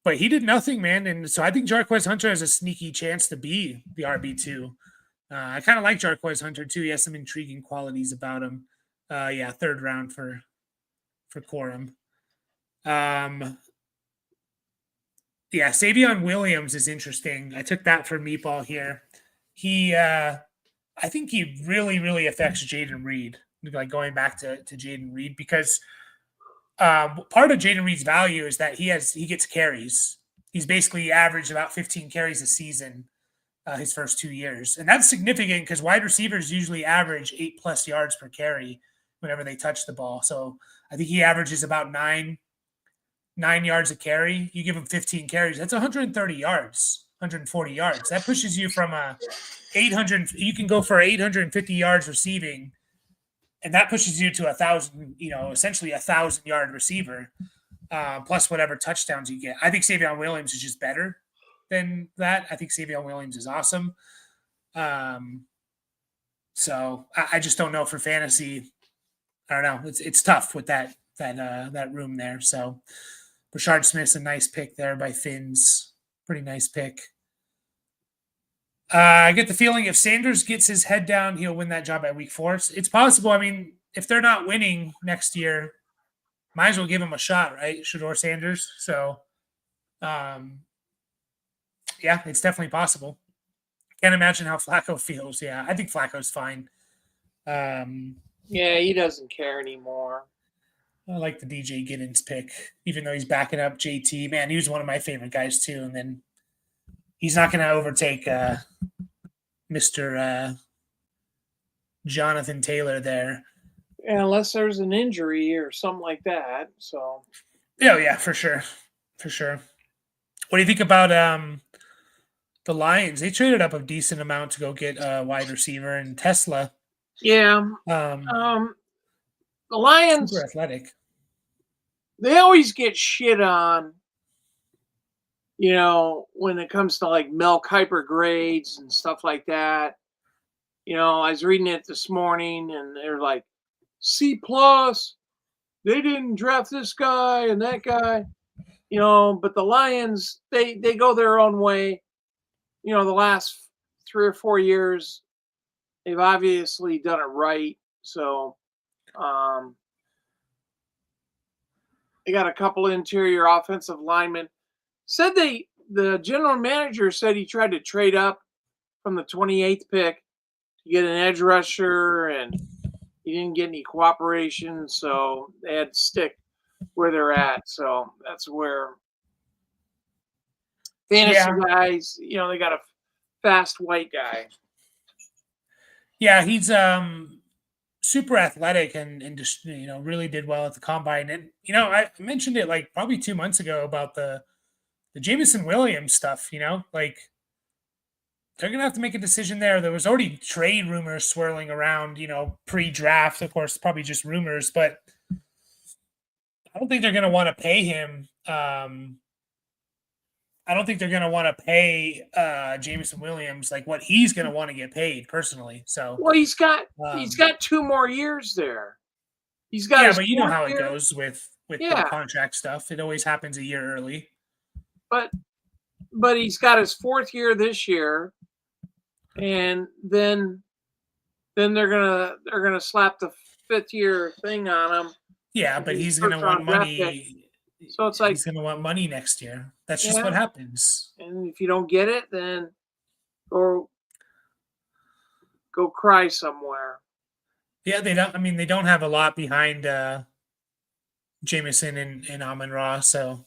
But he did nothing, man, and so I think Jarquez Hunter has a sneaky chance to be the RB2. I kind of like Jarquez Hunter too. He has some intriguing qualities about him. 3rd round for Corum. Savion Williams is interesting. I took that for Meatball here. He, I think he really, really affects Jaden Reed. Like going back to Jaden Reed, because part of Jaden Reed's value is that he gets carries. He's basically averaged about 15 carries a season his first 2 years, and that's significant because wide receivers usually average 8+ yards per carry whenever they touch the ball. So I think he averages about 9 yards a carry. You give him 15 carries, that's 130 yards, 140 yards. That pushes you from 800. You can go for 850 yards receiving, and that pushes you to 1,000. Essentially 1,000-yard receiver, plus whatever touchdowns you get. I think Savion Williams is just better than that. I think Savion Williams is awesome. So I just don't know for fantasy. I don't know. It's tough with that room there. So Rashard Smith's a nice pick there by Fins. Pretty nice pick. I get the feeling if Sanders gets his head down, he'll win that job at week 4. It's possible. I mean, if they're not winning next year, might as well give him a shot, right? Shedeur Sanders. So, it's definitely possible. Can't imagine how Flacco feels. Yeah, I think Flacco's fine. He doesn't care anymore. I like the DJ Giddens pick, even though he's backing up JT. Man, he was one of my favorite guys too. And then he's not going to overtake Mr. Jonathan Taylor there. Yeah, unless there's an injury or something like that. So. Yeah, for sure. For sure. What do you think about the Lions? They traded up a decent amount to go get a wide receiver and Tesla. Yeah. The Lions, super athletic. They always get shit on, when it comes to like Mel Kiper grades and stuff like that. I was reading it this morning and they're like, C+, they didn't draft this guy and that guy, but the Lions, they go their own way. The last 3 or 4 years, they've obviously done it right. So, they got a couple interior offensive linemen. Said the general manager said he tried to trade up from the 28th pick to get an edge rusher, and he didn't get any cooperation, so they had to stick where they're at. So that's where fantasy guys, they got a fast white guy. Yeah, he's super athletic and just really did well at the combine. And I mentioned it like probably 2 months ago about the Jameson Williams stuff. Like they're gonna have to make a decision there. There was already trade rumors swirling around, pre-draft. Of course, probably just rumors, but I don't think they're gonna want to pay him. I don't think they're going to want to pay Jameson Williams like what he's going to want to get paid personally. So, well, he's got 2 more years there. He's got but you know how it goes with the contract stuff. It always happens a year early. But he's got his 4th year this year, and then they're gonna slap the 5th year thing on him. Yeah, but he's going to want money. So it's like he's going to want money next year. That's just what happens. And if you don't get it, then go cry somewhere. Yeah, they don't. I mean, they don't have a lot behind Jameson and Amon-Ra. So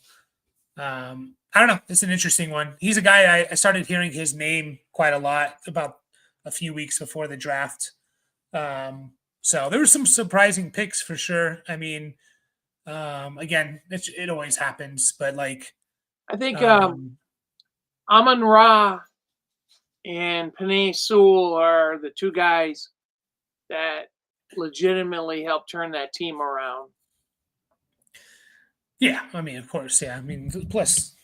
I don't know. It's an interesting one. He's a guy I started hearing his name quite a lot about a few weeks before the draft. So there were some surprising picks for sure. I mean, again, it always happens, but like I think Amon-Ra and Penei Sewell are the 2 guys that legitimately helped turn that team around. Yeah, I mean, of course, yeah. I mean, plus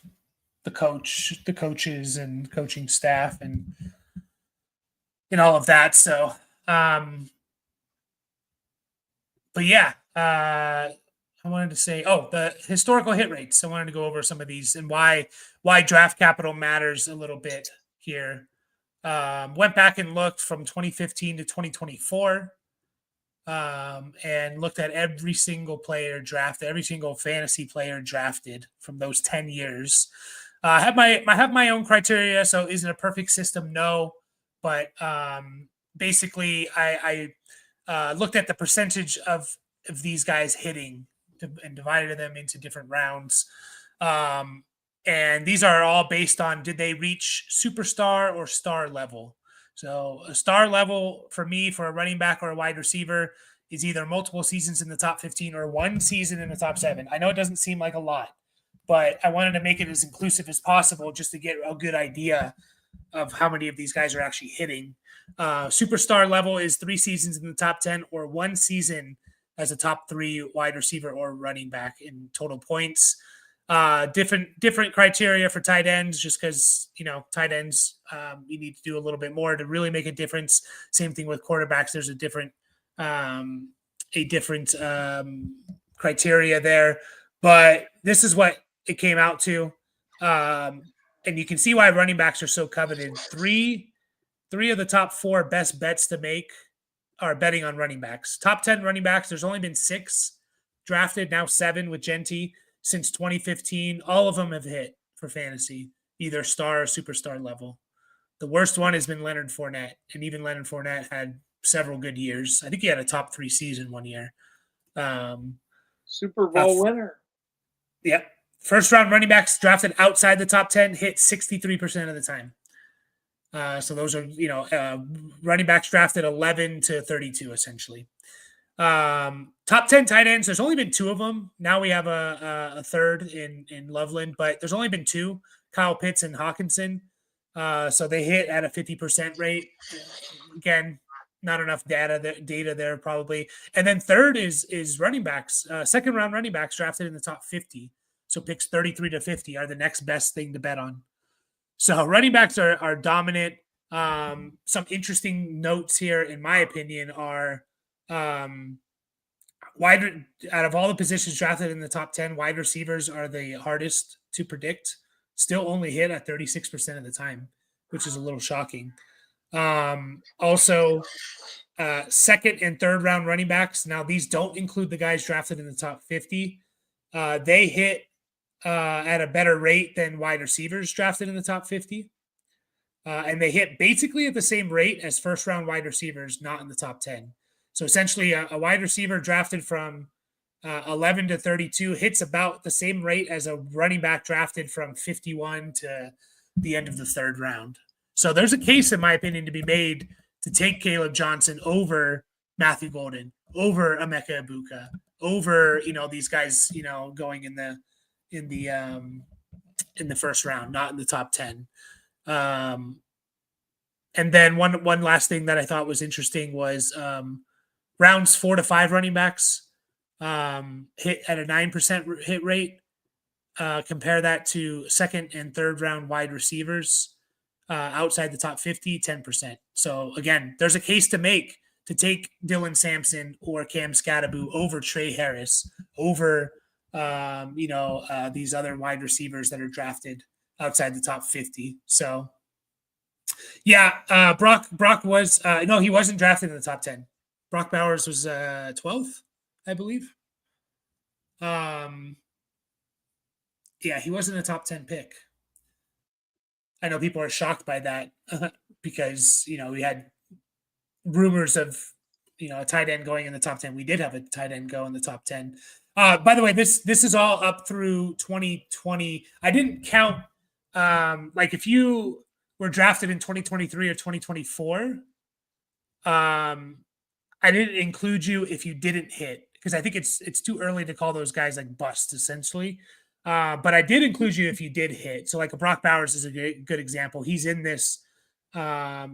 the coaches and coaching staff and all of that. So, but yeah, I wanted to say, the historical hit rates. I wanted to go over some of these and why draft capital matters a little bit here. Went back and looked from 2015 to 2024, and looked at every single player drafted, every single fantasy player drafted from those 10 years. I have my own criteria, so is it a perfect system? No, but basically, I looked at the percentage of these guys hitting and divided them into different rounds. And these are all based on did they reach superstar or star level. So a star level for me, for a running back or a wide receiver, is either multiple seasons in the top 15 or 1 season in the top 7. I know it doesn't seem like a lot, but I wanted to make it as inclusive as possible just to get a good idea of how many of these guys are actually hitting. Superstar level is 3 seasons in the top 10 or 1 season as a top 3 wide receiver or running back in total points. Different criteria for tight ends, just because tight ends you need to do a little bit more to really make a difference. Same thing with quarterbacks. There's a different criteria there, but this is what it came out to, and you can see why running backs are so coveted. Three of the top 4 best bets to make are betting on running backs. Top 10 running backs. There's only been 6 drafted, now 7 with Genty. Since 2015, all of them have hit for fantasy, either star or superstar level. The worst one has been Leonard Fournette, and even Leonard Fournette had several good years. I think he had a top 3 season one year. Super Bowl winner. Yep. First round running backs drafted outside the top 10 hit 63% of the time. So those are, running backs drafted 11 to 32, essentially. Top 10 tight ends, there's only been 2 of them. Now we have a third in Loveland, but there's only been 2, Kyle Pitts and Hawkinson. So they hit at a 50% rate. Again, not enough data there probably. And then third is running backs. Second round running backs drafted in the top 50. So picks 33 to 50 are the next best thing to bet on. So running backs are dominant. Some interesting notes here, in my opinion, are out of all the positions drafted in the top 10, wide receivers are the hardest to predict. Still only hit at 36% of the time, which is a little shocking. Also, second and third round running backs. Now, these don't include the guys drafted in the top 50. They hit at a better rate than wide receivers drafted in the top 50. And they hit basically at the same rate as first round wide receivers, not in the top 10. So essentially, a wide receiver drafted from 11 to 32 hits about the same rate as a running back drafted from 51 to the end of the third round. So there's a case, in my opinion, to be made to take Caleb Johnson over Matthew Golden, over Emeka Ibuka, over these guys going in the first round, not in the top 10. And then one last thing that I thought was interesting was rounds 4 to 5 running backs hit at a 9% hit rate. Compare that to second and third round wide receivers outside the top 50, 10%. So again, there's a case to make to take Dylan Sampson or Cam Scatterbo over Trey Harris, over these other wide receivers that are drafted outside the top 50. So yeah, Brock was no, he wasn't drafted in the top 10. Brock Bowers was 12th, I believe. Yeah, he wasn't a top 10 pick. I know people are shocked by that because we had rumors of a tight end going in the top 10. We did have a tight end go in the top 10. By the way, this is all up through 2020. I didn't count like if you were drafted in 2023 or 2024. I didn't include you if you didn't hit because I think it's too early to call those guys like busts essentially. But I did include you if you did hit. So like a Brock Bowers is a good example. He's in this.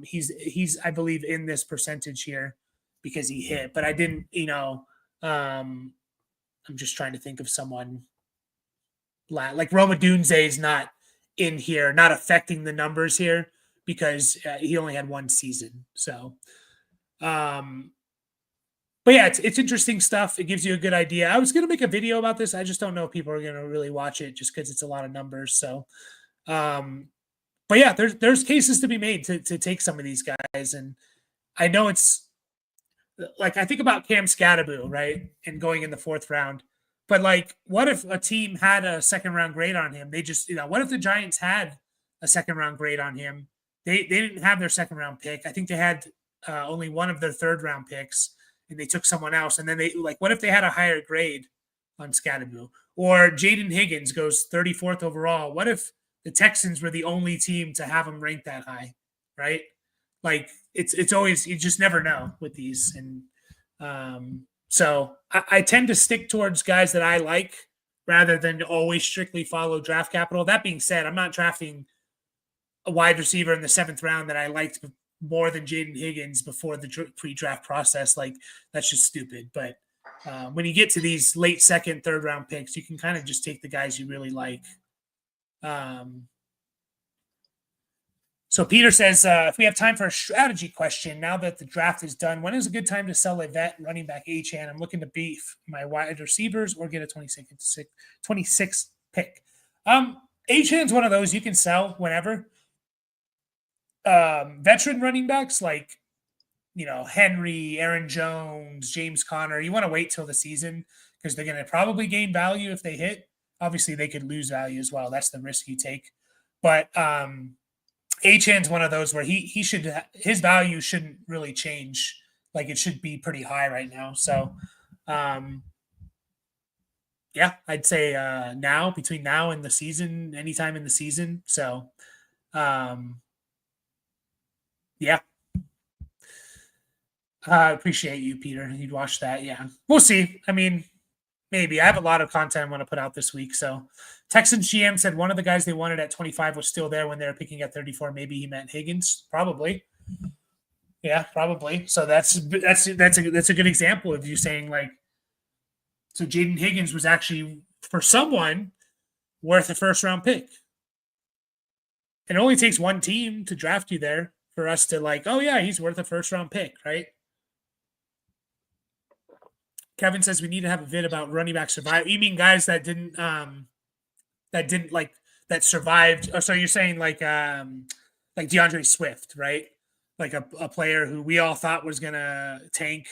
He's I believe in this percentage here because he hit. But I didn't. I'm just trying to think of someone like Roma Dunze is not in here, not affecting the numbers here because he only had one season. So, but yeah, it's interesting stuff. It gives you a good idea. I was going to make a video about this. I just don't know if people are going to really watch it just because it's a lot of numbers. So, but yeah, there's cases to be made to take some of these guys. And I know it's like, I think about Cam Scatterbo, right? And going in the 4th round. But like, what if a team had a 2nd round grade on him? They just, what if the Giants had a 2nd round grade on him? They didn't have their 2nd round pick. I think they had only one of their 3rd round picks. And they took someone else. And then they what if they had a higher grade on Scatterbo? Or Jaden Higgins goes 34th overall. What if the Texans were the only team to have him ranked that high? Right? Like it's always, you just never know with these. And so I tend to stick towards guys that I like rather than always strictly follow draft capital. That being said, I'm not drafting a wide receiver in the 7th round that I liked more than Jaden Higgins before the pre-draft process. Like that's just stupid. But when you get to these late 2nd, 3rd round picks, you can kind of just take the guys you really like. So Peter says, if we have time for a strategy question, now that the draft is done, when is a good time to sell a vet running back Achane? I'm looking to beef my wide receivers or get a 26 pick. Achane's one of those you can sell whenever. Veteran running backs like Henry, Aaron Jones, James Conner, you want to wait till the season because they're going to probably gain value if they hit. Obviously they could lose value as well. That's the risk you take. But Achane's one of those where he should, his value shouldn't really change. Like it should be pretty high right now. So yeah, I'd say between now and the season, anytime in the season. So yeah. I appreciate you, Peter. You'd watch that. Yeah. We'll see. I mean, maybe. I have a lot of content I want to put out this week. So Texans GM said one of the guys they wanted at 25 was still there when they were picking at 34. Maybe he meant Higgins. Probably. Yeah, probably. So that's a good example of you saying like, so Jaden Higgins was actually for someone worth a 1st round pick. It only takes one team to draft you there for us to like, oh yeah, he's worth a 1st round pick, right? Kevin says we need to have a vid about running back survival. You mean guys that didn't that survived? Oh, so you're saying like DeAndre Swift, right? Like a player who we all thought was gonna tank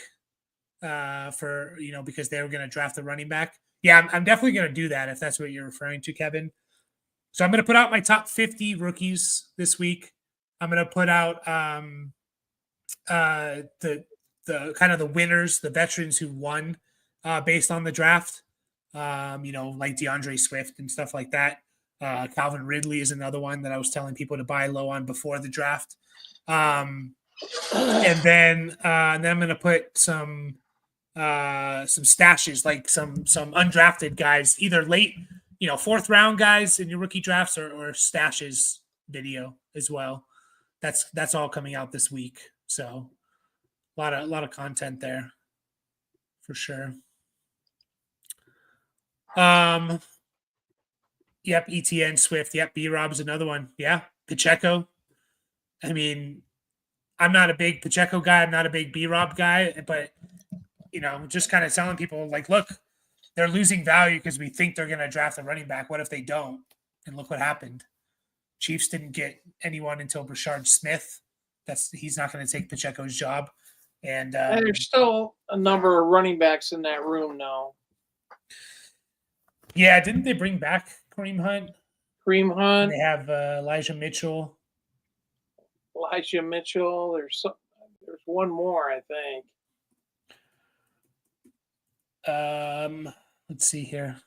for because they were gonna draft the running back. Yeah, I'm definitely going to do that if that's what you're referring to, Kevin. So I'm going to put out my top 50 rookies this week. I'm going to put out the kind of the winners, the veterans who won based on the draft. Like DeAndre Swift and stuff like that. Calvin Ridley is another one that I was telling people to buy low on before the draft. And then I'm going to put some stashes, like some undrafted guys, either late, fourth round guys in your rookie drafts or stashes video as well. That's all coming out this week. So a lot of content there for sure. Yep, ETN, Swift. Yep, B-Rob's another one. Yeah, Pacheco. I mean, I'm not a big Pacheco guy. I'm not a big B-Rob guy, but just kind of telling people like, look, they're losing value because we think they're going to draft a running back. What if they don't? And look what happened. Chiefs didn't get anyone until Brashard Smith. He's not going to take Pacheco's job. And there's still a number of running backs in that room now. Yeah, didn't they bring back Kareem Hunt? And they have Elijah Mitchell. There's one more, I think. Let's see here.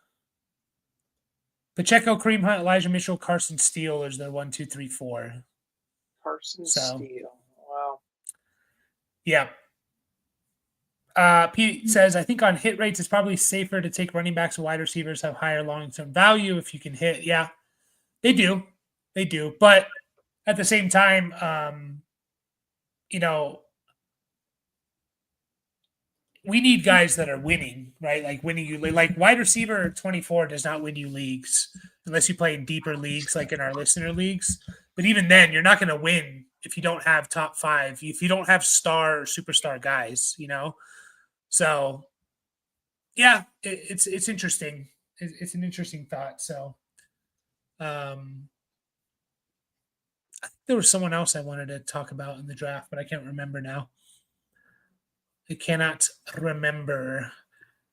Pacheco, Kareem Hunt, Elijah Mitchell, Carson Steele is the 1, 2, 3, 4. Steele. Wow. Yeah. Pete says, I think on hit rates, it's probably safer to take running backs and wide receivers have higher long-term value if you can hit. Yeah, they do. They do. But at the same time, we need guys that are winning, right? Like winning you, like wide receiver 24 does not win you leagues unless you play in deeper leagues, like in our listener leagues. But even then, you're not going to win if you don't have top 5, if you don't have star or superstar guys, So, yeah, it's interesting. It's an interesting thought. So, I think there was someone else I wanted to talk about in the draft, but I can't remember now. I cannot remember.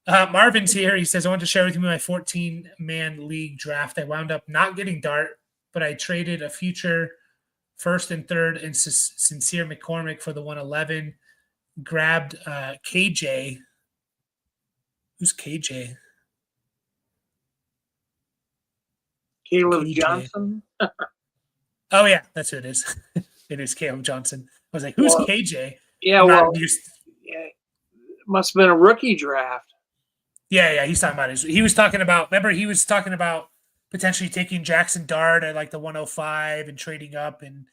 Marvin's here. He says, I want to share with you my 14-man league draft. I wound up not getting Dart, but I traded a future first and third and Sincere McCormick for the 111. Grabbed KJ. Who's KJ? Caleb Johnson. Oh, yeah, that's who it is. It is Caleb Johnson. I was like, who's KJ? Yeah, must have been a rookie draft. Yeah, he's talking about he was talking about potentially taking Jackson Dart at like the 105 and trading up and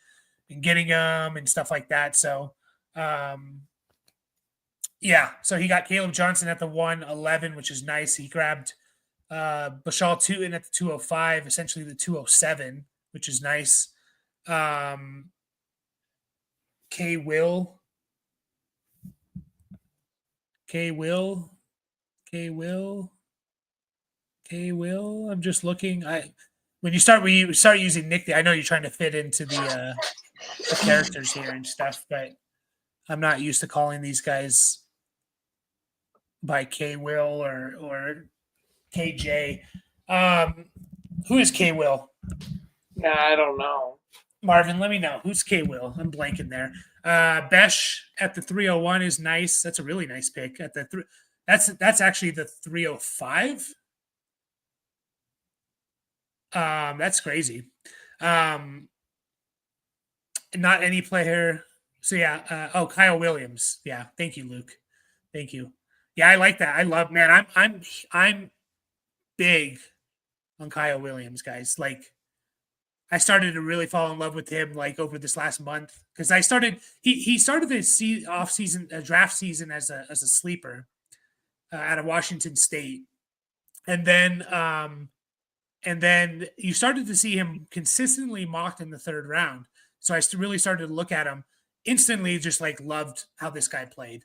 getting him and stuff like that. So, so he got Caleb Johnson at the 111, which is nice. He grabbed Bashal Tutin at the 205, essentially the 207, which is nice. K Will. I'm just looking. When you start using nickname, I know you're trying to fit into the characters here and stuff, but I'm not used to calling these guys by K Will or KJ. Who is K Will? Yeah, I don't know. Marvin, let me know. Who's K Will? I'm blanking there. Besh at the 301 is nice. That's a really nice pick. At the that's actually the 305. That's crazy. Not any player. So yeah. Kyle Williams. Yeah. Thank you, Luke. Thank you. Yeah, I like that. I love, man. I'm big on Kyle Williams, guys. Like, I started to really fall in love with him like over this last month because he started the off-season draft season as a sleeper out of Washington State, and then you started to see him consistently mocked in the third round. So I really started to look at him instantly, just like loved how this guy played.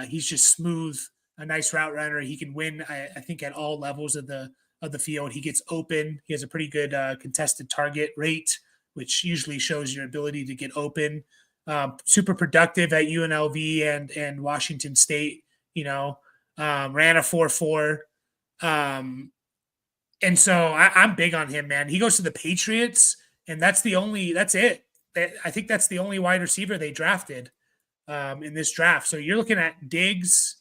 He's just smooth, a nice route runner. He can win, I think, at all levels of the field. He gets open. He has a pretty good contested target rate, which usually shows your ability to get open. Super productive at UNLV and Washington State. Ran a 4.4. And so I'm big on him, man. He goes to the Patriots, and that's it. I think that's the only wide receiver they drafted in this draft. So you're looking at Diggs,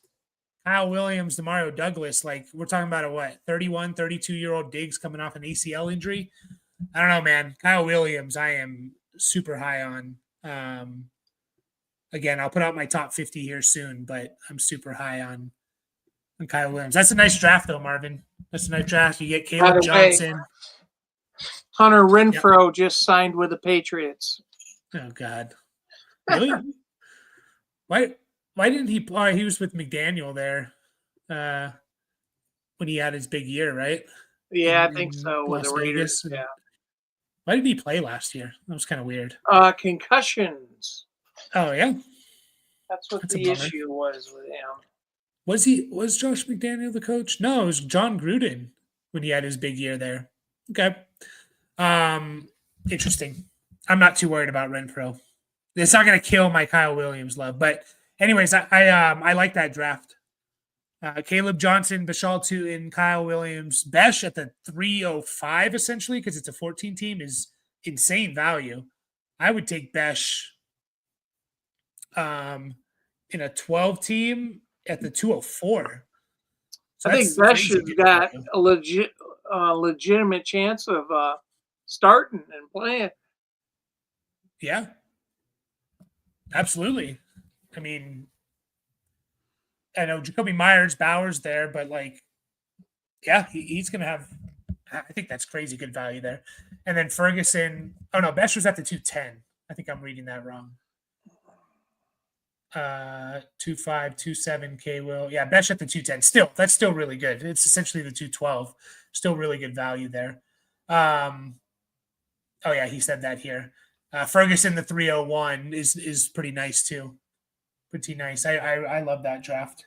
Kyle Williams, Demario Douglas. Like, we're talking about a what, 31, 32-year-old Diggs coming off an ACL injury. I don't know, man. Kyle Williams, I am super high on. Again, I'll put out my top 50 here soon, but I'm super high on Kyle Williams. That's a nice draft, though, Marvin. That's a nice draft. You get Caleb Johnson. Hunter Renfrow just signed with the Patriots. Oh, God. Really? Why didn't he play? He was with McDaniel there when he had his big year, right? Yeah, I think so. Las Vegas. Yeah. Why did he play last year? That was kind of weird. Concussions. Oh, yeah? That's what the issue was with him. Was Josh McDaniel the coach? No, it was John Gruden when he had his big year there. Okay. Interesting. I'm not too worried about Renfrow. It's not going to kill my Kyle Williams love. But anyways, I like that draft. Caleb Johnson, Bashal Tootin, Kyle Williams, Besh at the 305 essentially, because it's a 14 team, is insane value. I would take Besh in a 12 team at the 204. So I think Besh has got a legitimate chance of starting and playing. Yeah, absolutely. I mean, I know Jacoby Bowers there, but like, yeah, he's going to have, I think that's crazy good value there. And then Ferguson, oh no, Besh was at the 210. I think I'm reading that wrong. 25, 27 K will. Yeah, Besh at the 210. Still, that's still really good. It's essentially the 212. Still really good value there. Oh yeah, he said that here. Ferguson, the 301 is pretty nice too. Pretty nice. I love that draft.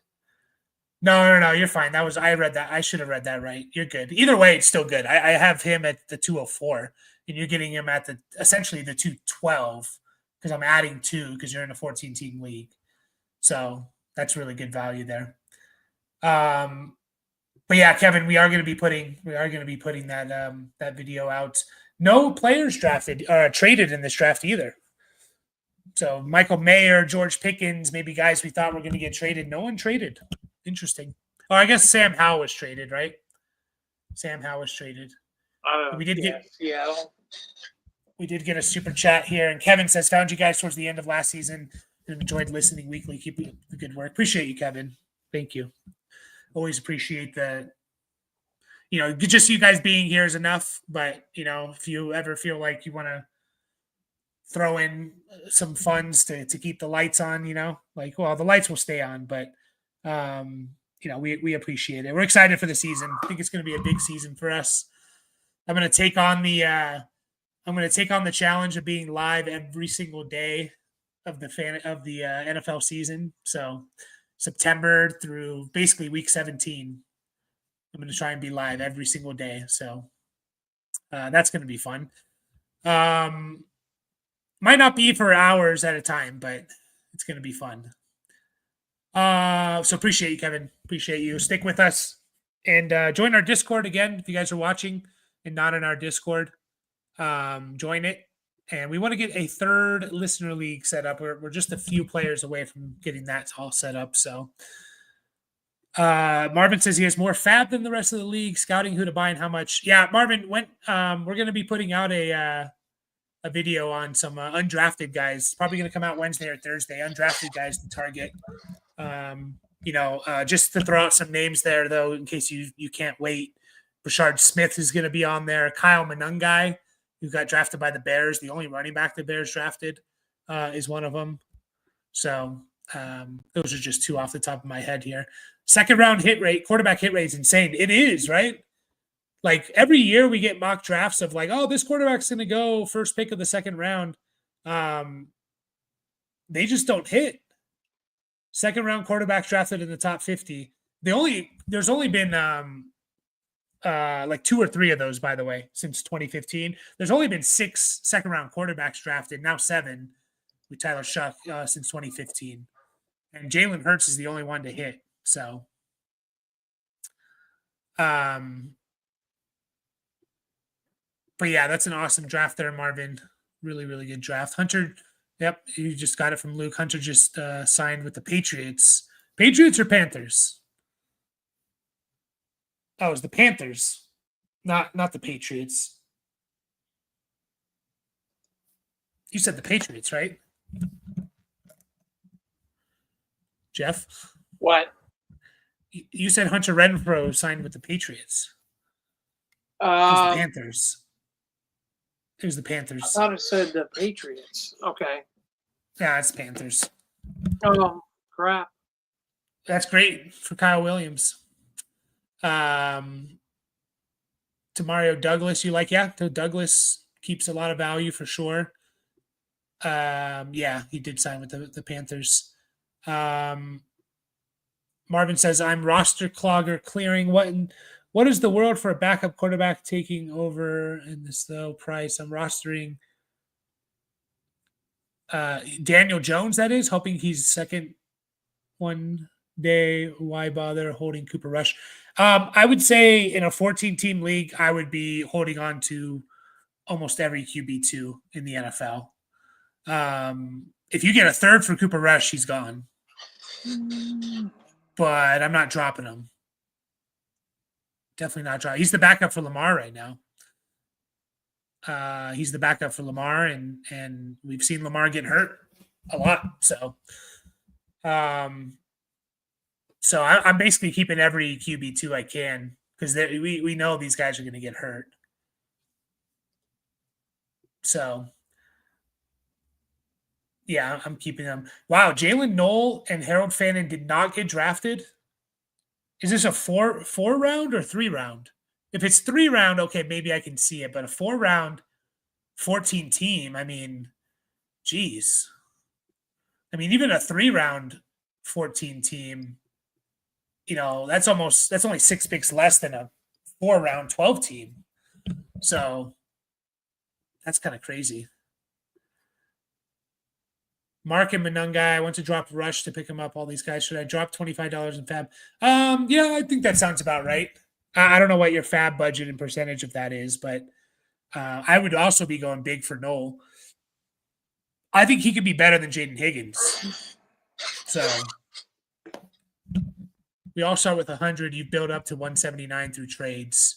No, you're fine. I read that. I should have read that right. You're good. Either way, it's still good. I have him at the 204, and you're getting him at essentially the 212 because I'm adding 2 because you're in a 14-team league. So that's really good value there. But yeah, Kevin, we are going to be putting that video out. No players traded in this draft either. So Michael Mayer, George Pickens, maybe guys we thought were going to get traded. No one traded. Interesting. Oh, I guess Sam Howell was traded, right? Sam Howell was traded. We did get Seattle. We did get a super chat here, and Kevin says, "Found you guys towards the end of last season and enjoyed listening weekly. Keep up the good work. Appreciate you, Kevin. Thank you. Always appreciate the. Just you guys being here is enough. But if you ever feel like you want to throw in some funds to keep the lights on, the lights will stay on, but we appreciate it. We're excited for the season. I think it's going to be a big season for us. I'm going to take on the challenge of being live every single day of the NFL season. So September through basically week 17, I'm going to try and be live every single day. So that's going to be fun. Might not be for hours at a time, but it's going to be fun. So appreciate you, Kevin. Appreciate you. Stick with us and join our Discord again. If you guys are watching and not in our Discord, join it. And we want to get a third listener league set up. We're just a few players away from getting that all set up. So Marvin says he has more fab than the rest of the league, scouting who to buy and how much. Yeah, Marvin, we're going to be putting out a video on some undrafted guys. It's probably going to come out Wednesday or Thursday. Undrafted guys to target. Just to throw out some names there, though, in case you can't wait. Brashard Smith is going to be on there. Kyle Monangai, who got drafted by the Bears, the only running back the Bears drafted, is one of them. So those are just 2 off the top of my head here. Second round hit rate, quarterback hit rate is insane. It is, right? Like every year we get mock drafts of like, oh, this quarterback's going to go first pick of the second round. They just don't hit. Second round quarterbacks drafted in the top 50. There's only been like 2 or 3 of those, by the way, since 2015. There's only been 6 second round quarterbacks drafted, now 7 with Tyler Shuck since 2015. And Jalen Hurts is the only one to hit. So But yeah, that's an awesome draft there, Marvin. Really, really good draft. Hunter, yep, you just got it from Luke. Hunter just signed with the Patriots. Patriots or Panthers? Oh, it was the Panthers, not the Patriots. You said the Patriots, right? Jeff? What? You said Hunter Renfrow signed with the Patriots. It was the Panthers. It was the Panthers. I thought it said the Patriots. Okay. Yeah, it's Panthers. Oh, crap. That's great for Kyle Williams. To Mario Douglas, you like? Yeah, Douglas keeps a lot of value for sure. Yeah, he did sign with the Panthers. Marvin says, I'm roster clogger clearing. What is the world for a backup quarterback taking over in this low price? I'm rostering Daniel Jones, that is, hoping he's second one day. Why bother holding Cooper Rush? I would say in a 14-team league, I would be holding on to almost every QB2 in the NFL. If you get a third for Cooper Rush, he's gone. But I'm not dropping him. Definitely not dropping. He's the backup for Lamar right now. He's the backup for Lamar, and we've seen Lamar get hurt a lot. So, I'm basically keeping every QB2 I can because we know these guys are going to get hurt. So, yeah, I'm keeping them. Wow, Jalen Knoll and Harold Fannin did not get drafted. Is this a four round or 3 round? If it's 3 round, okay, maybe I can see it. But a 4 round, 14 team, I mean, geez. I mean, even a 3 round, 14 team, that's only 6 picks less than a 4 round, 12 team. So that's kind of crazy. Mark and Manungai, I want to drop Rush to pick him up. All these guys. Should I drop $25 in Fab? Yeah, I think that sounds about right. I don't know what your Fab budget and percentage of that is, but I would also be going big for Knoll. I think he could be better than Jaden Higgins. So we all start with 100. You've built up to 179 through trades.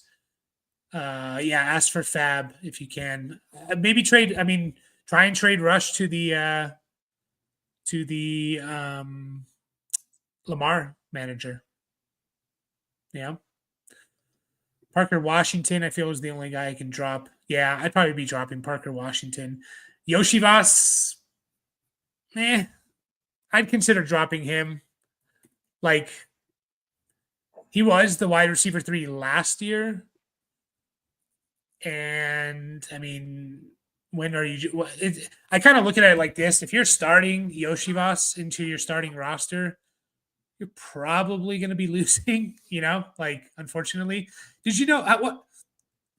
Yeah, ask for Fab if you can. Maybe trade. I mean, try and trade Rush to the Lamar manager. Yeah. Parker Washington, I feel, is the only guy I can drop. Yeah, I'd probably be dropping Parker Washington. Yoshivas, I'd consider dropping him. Like, he was the wide receiver 3 last year. And, I mean, when are you – I kind of look at it like this. If you're starting Yoshivas into your starting roster, you're probably going to be losing, unfortunately. Did you know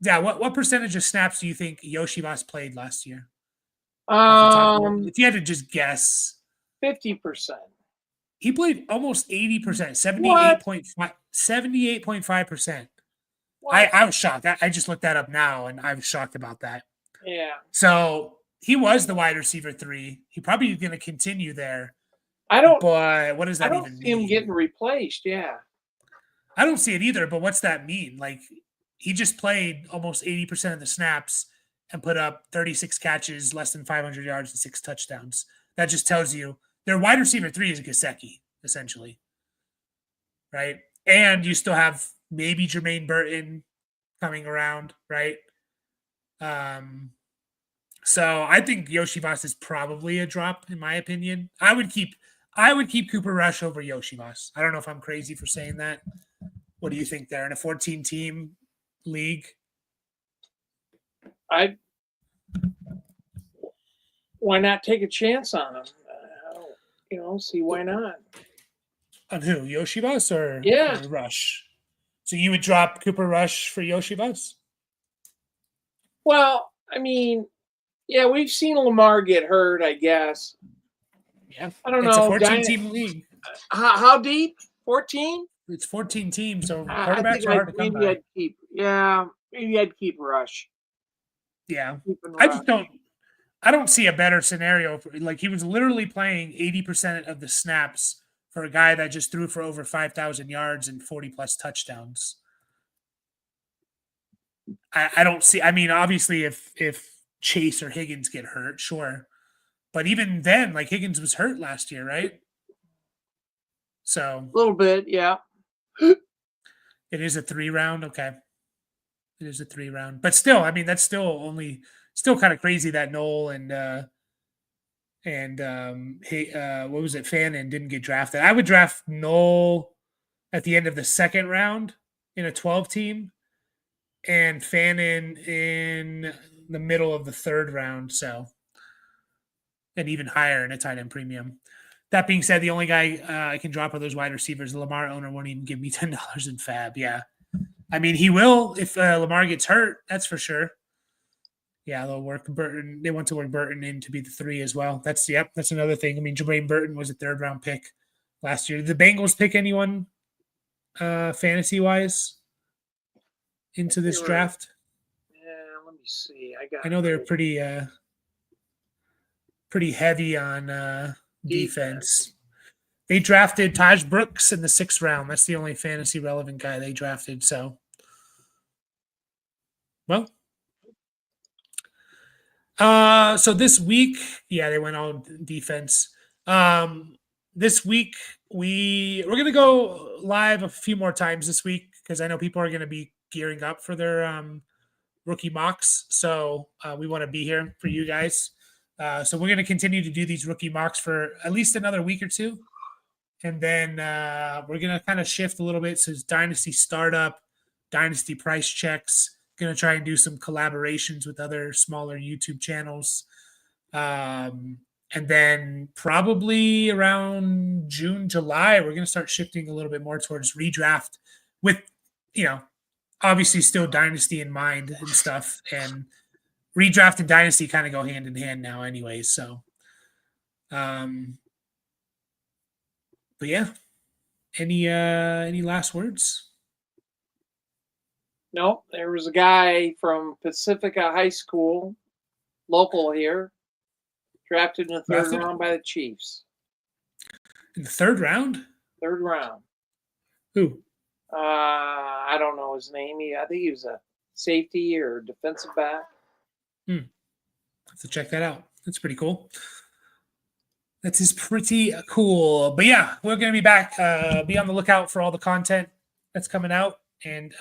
what percentage of snaps do you think Yoshivas played last year? If you had to just guess. 50%. He played almost 80%, 78.5%. I was shocked. I just looked that up now, and I was shocked about that. Yeah. So he was the wide receiver 3. He probably going to continue there. But what does that even mean? I don't see him getting replaced. Yeah. I don't see it either. But what's that mean? Like, he just played almost 80% of the snaps and put up 36 catches, less than 500 yards, and 6 touchdowns. That just tells you their wide receiver 3 is Gesicki, essentially, right? And you still have maybe Jermaine Burton coming around, right? So I think Yoshivas is probably a drop, in my opinion. I would keep Cooper Rush over Yoshivas. I don't know if I'm crazy for saying that. What do you think there in a 14-team league? Why not take a chance on him? See why not. On who? Yoshivas or Rush? So you would drop Cooper Rush for Yoshivas? Well, I mean, yeah, we've seen Lamar get hurt, I guess. Yeah. I don't know. It's a 14-team league. How deep? 14? It's 14 teams, so I quarterbacks think are hard to come maybe by. I'd keep. Yeah, maybe I'd keep Rush. Yeah. Keeping I just Rush. don't see a better scenario. Like he was literally playing 80% of the snaps for a guy that just threw for over 5,000 yards and 40 plus touchdowns. I don't see. I mean, obviously, if Chase or Higgins get hurt, sure, but even then, like Higgins was hurt last year, right? So A little bit, yeah. it is a 3 round. Okay, it is a 3 round, but still, I mean, that's still kind of crazy that Noel and what was it, Fannin didn't get drafted. I would draft Noel at the end of the second round in a 12 team, and Fannin in the middle of the third round. So, and even higher in a tight end premium. That being said, the only guy I can drop are those wide receivers. The Lamar owner won't even give me $10 in fab. Yeah, I mean he will if Lamar gets hurt. That's for sure. Yeah, they'll work Burton. They want to work Burton in to be the 3 as well. That's another thing. I mean, Jermaine Burton was a 3rd-round pick last year. Did the Bengals pick anyone fantasy wise into this draft? Yeah, let me see. I know they're pretty heavy on defense. They drafted Taj Brooks in the 6th round. That's the only fantasy relevant guy they drafted. So, well, so this week, yeah, they went all defense. This week we're gonna go live a few more times this week because I know people are gonna be gearing up for their rookie mocks. So we want to be here for you guys. So we're gonna continue to do these rookie mocks for at least another week or two. And then we're going to kind of shift a little bit. So it's Dynasty Startup, Dynasty Price Checks. Going to try and do some collaborations with other smaller YouTube channels. And then probably around June, July, we're going to start shifting a little bit more towards redraft with, obviously still Dynasty in mind and stuff. And redraft and Dynasty kind of go hand in hand now anyways. So, but yeah, any last words? No, there was a guy from Pacifica High School, local here, drafted in the 3rd round by the Chiefs. In the 3rd round? 3rd round. Who? I don't know his name. I think he was a safety or defensive back. Have to check that out. That's pretty cool. That is pretty cool. But yeah, we're going to be back. Be on the lookout for all the content that's coming out. And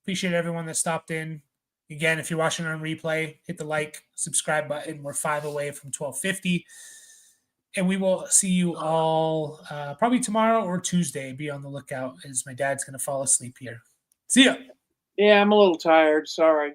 appreciate everyone that stopped in. Again, if you're watching on replay, hit the like, subscribe button. We're 5 away from 1250. And we will see you all probably tomorrow or Tuesday. Be on the lookout as my dad's going to fall asleep here. See ya. Yeah, I'm a little tired. Sorry.